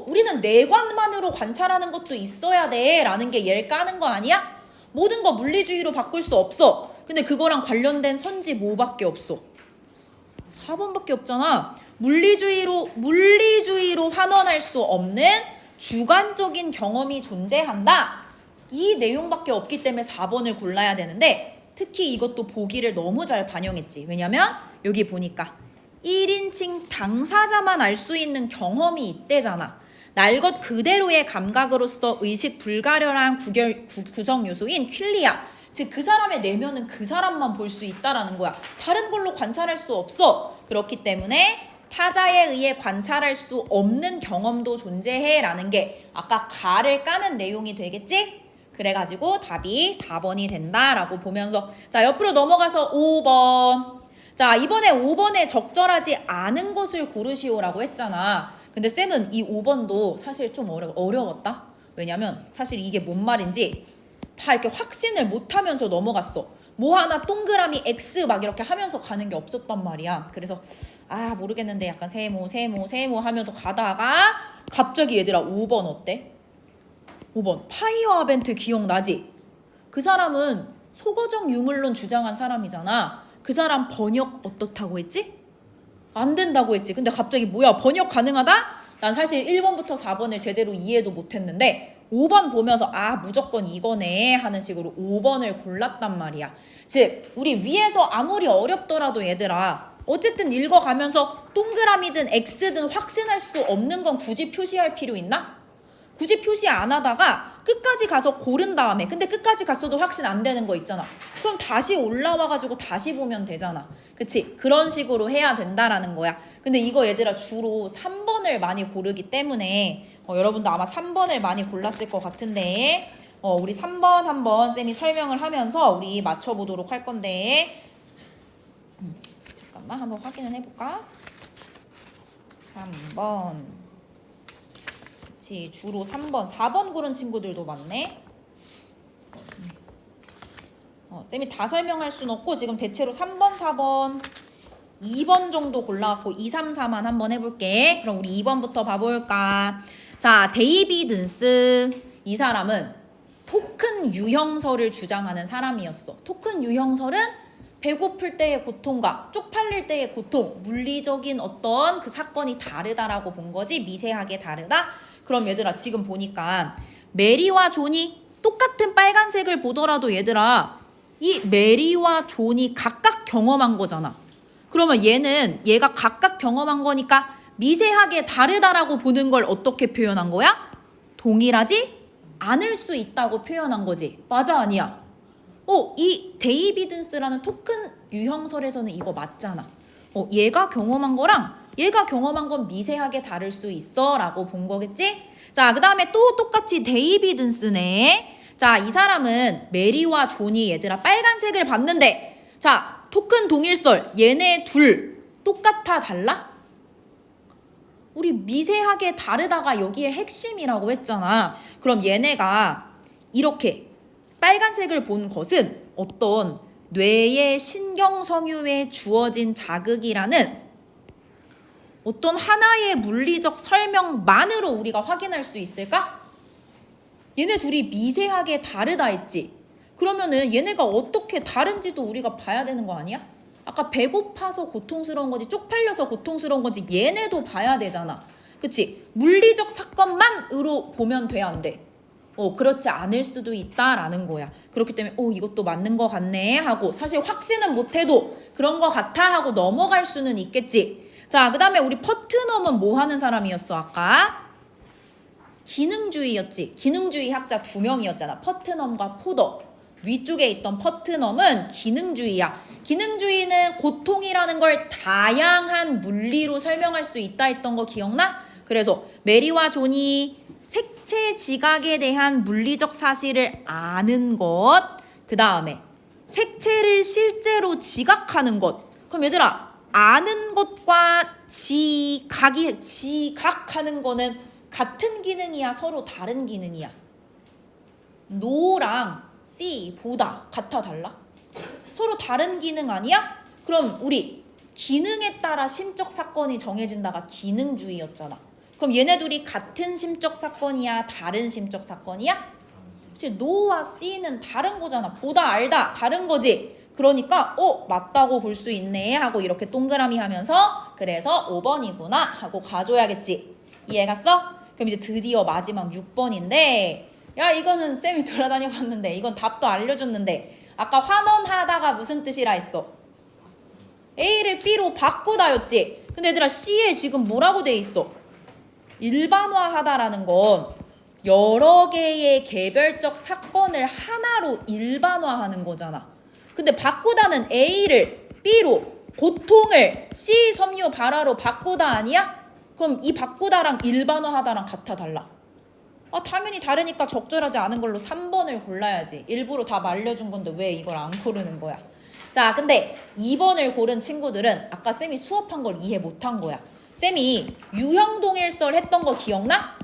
우리는 뇌관만으로 관찰하는 것도 있어야 돼 라는 게 얘를 까는 거 아니야? 모든 거 물리주의로 바꿀 수 없어. 근데 그거랑 관련된 선지 뭐밖에 없어? 4번밖에 없잖아. 물리주의로 환원할 수 없는 주관적인 경험이 존재한다. 이 내용밖에 없기 때문에 4번을 골라야 되는데, 특히 이것도 보기를 너무 잘 반영했지. 왜냐면 여기 보니까 1인칭 당사자만 알 수 있는 경험이 있대잖아. 날 것 그대로의 감각으로서 의식 불가결한 구성 요소인 퀼리아. 즉 그 사람의 내면은 그 사람만 볼 수 있다라는 거야. 다른 걸로 관찰할 수 없어. 그렇기 때문에 타자에 의해 관찰할 수 없는 경험도 존재해 라는 게 아까 가를 까는 내용이 되겠지? 그래가지고 답이 4번이 된다라고 보면서, 자 옆으로 넘어가서 5번. 자 이번에 5번에 적절하지 않은 것을 고르시오라고 했잖아. 근데 쌤은 이 5번도 사실 좀 어려웠다. 왜냐면 사실 이게 뭔 말인지 다 이렇게 확신을 못하면서 넘어갔어. 뭐 하나 동그라미 X 막 이렇게 하면서 가는 게 없었단 말이야. 그래서 모르겠는데 약간 세모 하면서 가다가 갑자기 얘들아 5번 어때? 5번 파이어 아벤트 기억나지? 그 사람은 소거적 유물론 주장한 사람이잖아. 그 사람 번역 어떻다고 했지? 안 된다고 했지. 근데 갑자기 뭐야 번역 가능하다? 난 사실 1번부터 4번을 제대로 이해도 못했는데 5번 보면서 무조건 이거네 하는 식으로 5번을 골랐단 말이야. 즉 우리 위에서 아무리 어렵더라도 얘들아 어쨌든 읽어가면서 동그라미든 X든 확신할 수 없는 건 굳이 표시할 필요 있나? 굳이 표시 안 하다가 끝까지 가서 고른 다음에 근데 끝까지 갔어도 확신 안 되는 거 있잖아. 그럼 다시 올라와가지고 다시 보면 되잖아. 그치? 그런 식으로 해야 된다라는 거야. 근데 이거 얘들아 주로 3번을 많이 고르기 때문에 여러분도 아마 3번을 많이 골랐을 것 같은데 우리 3번 한번 쌤이 설명을 하면서 우리 맞춰보도록 할 건데 잠깐만 한번 확인을 해볼까? 3번 그치 주로 3번 4번 고른 친구들도 많네. 쌤이 다 설명할 순 없고 지금 대체로 3번 4번 2번 정도 골라갖고 2, 3, 4만 한번 해볼게. 그럼 우리 2번부터 봐볼까. 자, 데이비든스 이 사람은 토큰 유형설을 주장하는 사람이었어. 토큰 유형설은 배고플 때의 고통과 쪽팔릴 때의 고통, 물리적인 어떤 그 사건이 다르다라고 본 거지. 미세하게 다르다. 그럼 얘들아 지금 보니까 메리와 존이 똑같은 빨간색을 보더라도 얘들아 이 메리와 존이 각각 경험한 거잖아. 그러면 얘가 각각 경험한 거니까 미세하게 다르다라고 보는 걸 어떻게 표현한 거야? 동일하지 않을 수 있다고 표현한 거지. 맞아 아니야? 이 데이비든스라는 토큰 유형설에서는 이거 맞잖아. 얘가 경험한 거랑 얘가 경험한 건 미세하게 다를 수 있어 라고 본 거겠지? 자, 그 다음에 또 똑같이 데이비든스네. 자, 이 사람은 메리와 존이 얘들아 빨간색을 봤는데 자, 토큰 동일설 얘네 둘 똑같아 달라? 우리 미세하게 다르다가 여기에 핵심이라고 했잖아. 그럼 얘네가 이렇게 빨간색을 본 것은 어떤 뇌의 신경섬유에 주어진 자극이라는 어떤 하나의 물리적 설명만으로 우리가 확인할 수 있을까? 얘네 둘이 미세하게 다르다 했지. 그러면은 얘네가 어떻게 다른지도 우리가 봐야 되는 거 아니야? 아까 배고파서 고통스러운 건지 쪽팔려서 고통스러운 건지 얘네도 봐야 되잖아. 그치? 물리적 사건만으로 보면 돼, 안 돼? 그렇지 않을 수도 있다라는 거야. 그렇기 때문에 이것도 맞는 거 같네 하고 사실 확신은 못해도 그런 거 같아 하고 넘어갈 수는 있겠지. 자, 그 다음에 우리 퍼트넘은 뭐 하는 사람이었어 아까? 기능주의였지. 기능주의 학자 2명이었잖아. 퍼트넘과 포더. 위쪽에 있던 퍼트넘은 기능주의야. 기능주의는 고통이라는 걸 다양한 물리로 설명할 수 있다 했던 거 기억나? 그래서 메리와 존이 색채 지각에 대한 물리적 사실을 아는 것, 그 다음에 색채를 실제로 지각하는 것. 그럼 얘들아 아는 것과 지각하는 거는 같은 기능이야 서로 다른 기능이야? no랑 see 보다 같아 달라? 서로 다른 기능 아니야? 그럼 우리 기능에 따라 심적 사건이 정해진다가 기능주의였잖아. 그럼 얘네 둘이 같은 심적 사건이야 다른 심적 사건이야? 그치, no와 see는 다른 거잖아. 보다 알다 다른 거지. 그러니까 맞다고 볼 수 있네 하고 이렇게 동그라미 하면서 그래서 5번이구나 하고 가줘야겠지. 이해갔어? 그럼 이제 드디어 마지막 6번인데 야 이거는 쌤이 돌아다녀 봤는데 이건 답도 알려줬는데 아까 환원하다가 무슨 뜻이라 했어? A를 B로 바꾸다였지. 근데 얘들아 C에 지금 뭐라고 돼 있어? 일반화하다라는 건 여러 개의 개별적 사건을 하나로 일반화하는 거잖아. 근데 바꾸다는 A를 B로 고통을 C 섬유 발화로 바꾸다 아니야? 그럼 이 바꾸다랑 일반화하다랑 같아 달라? 당연히 다르니까 적절하지 않은 걸로 3번을 골라야지. 일부러 다 말려준 건데 왜 이걸 안 고르는 거야? 자, 근데 2번을 고른 친구들은 아까 쌤이 수업한 걸 이해 못한 거야. 쌤이 유형동일설 했던 거 기억나?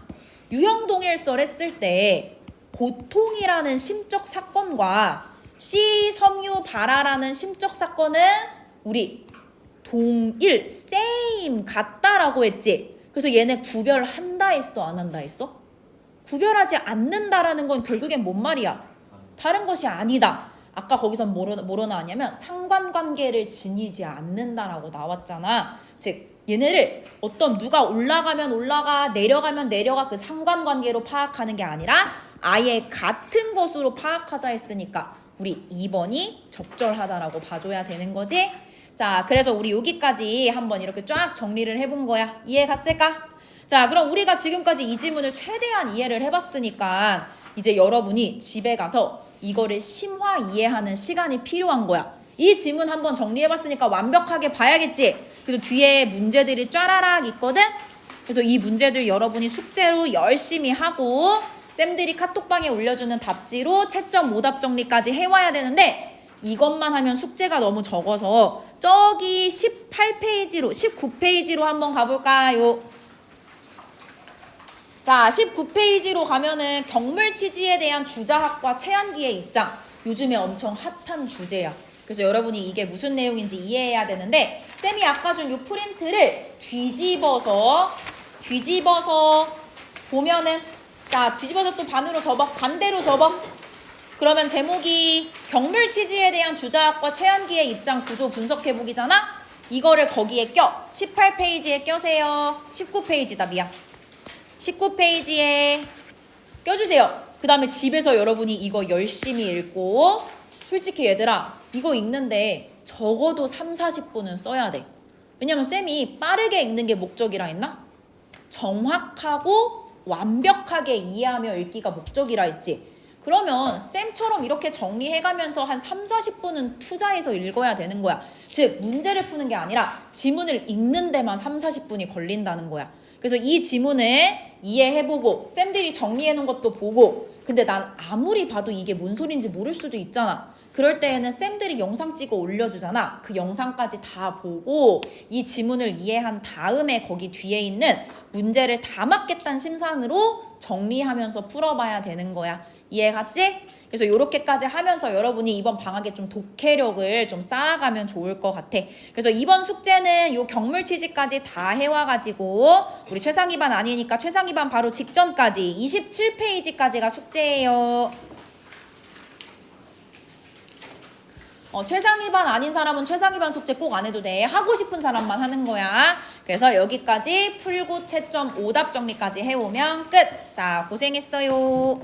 유형동일설 했을 때 고통이라는 심적 사건과 C 섬유 발화라는 심적 사건은 우리 동일, same, 같다라고 했지. 그래서 얘네 구별한다 했어, 안 한다 했어? 구별하지 않는다라는 건 결국엔 뭔 말이야? 다른 것이 아니다. 아까 거기서 뭐로 나왔냐면 상관관계를 지니지 않는다라고 나왔잖아. 즉 얘네를 누가 올라가면 올라가 내려가면 내려가 그 상관관계로 파악하는 게 아니라 아예 같은 것으로 파악하자 했으니까 우리 2번이 적절하다라고 봐줘야 되는 거지. 자, 그래서 우리 여기까지 한번 이렇게 쫙 정리를 해본 거야. 이해 갔을까? 자, 그럼 우리가 지금까지 이 지문을 최대한 이해를 해봤으니까 이제 여러분이 집에 가서 이거를 심화 이해하는 시간이 필요한 거야. 이 지문 한번 정리해봤으니까 완벽하게 봐야겠지. 그래서 뒤에 문제들이 쫘라락 있거든. 그래서 이 문제들 여러분이 숙제로 열심히 하고 쌤들이 카톡방에 올려주는 답지로 채점 오답 정리까지 해와야 되는데 이것만 하면 숙제가 너무 적어서 저기 18페이지로 19페이지로 한번 가볼까요? 자, 19페이지로 가면은 경물치지에 대한 주자학과 최한기의 입장. 요즘에 엄청 핫한 주제야. 그래서 여러분이 이게 무슨 내용인지 이해해야 되는데 쌤이 아까 준 이 프린트를 뒤집어서 보면은 자, 뒤집어서 또 반대로 접어. 그러면 제목이 경물치지에 대한 주자학과 최한기의 입장 구조 분석해보기잖아? 이거를 거기에 껴. 18페이지에 껴세요. 19페이지다, 미안. 19페이지에 껴주세요. 그 다음에 집에서 여러분이 이거 열심히 읽고 솔직히 얘들아 이거 읽는데 적어도 3, 40분은 써야 돼. 왜냐면 쌤이 빠르게 읽는 게 목적이라 했나? 정확하고 완벽하게 이해하며 읽기가 목적이라 했지. 그러면 쌤처럼 이렇게 정리해가면서 한 3, 40분은 투자해서 읽어야 되는 거야. 즉 문제를 푸는 게 아니라 지문을 읽는 데만 3, 40분이 걸린다는 거야. 그래서 이 지문을 이해해보고 쌤들이 정리해놓은 것도 보고 근데 난 아무리 봐도 이게 뭔 소린지 모를 수도 있잖아. 그럴 때에는 쌤들이 영상 찍어 올려주잖아. 그 영상까지 다 보고 이 지문을 이해한 다음에 거기 뒤에 있는 문제를 다 맞겠다는 심산으로 정리하면서 풀어봐야 되는 거야. 이해갔지? 그래서 이렇게까지 하면서 여러분이 이번 방학에 좀 독해력을 좀 쌓아가면 좋을 것 같아. 그래서 이번 숙제는 요 경물치지까지 다 해와가지고 우리 최상위반 아니니까 최상위반 바로 직전까지 27페이지까지가 숙제예요. 최상위반 아닌 사람은 최상위반 숙제 꼭 안 해도 돼. 하고 싶은 사람만 하는 거야. 그래서 여기까지 풀고 채점 오답 정리까지 해오면 끝. 자, 고생했어요.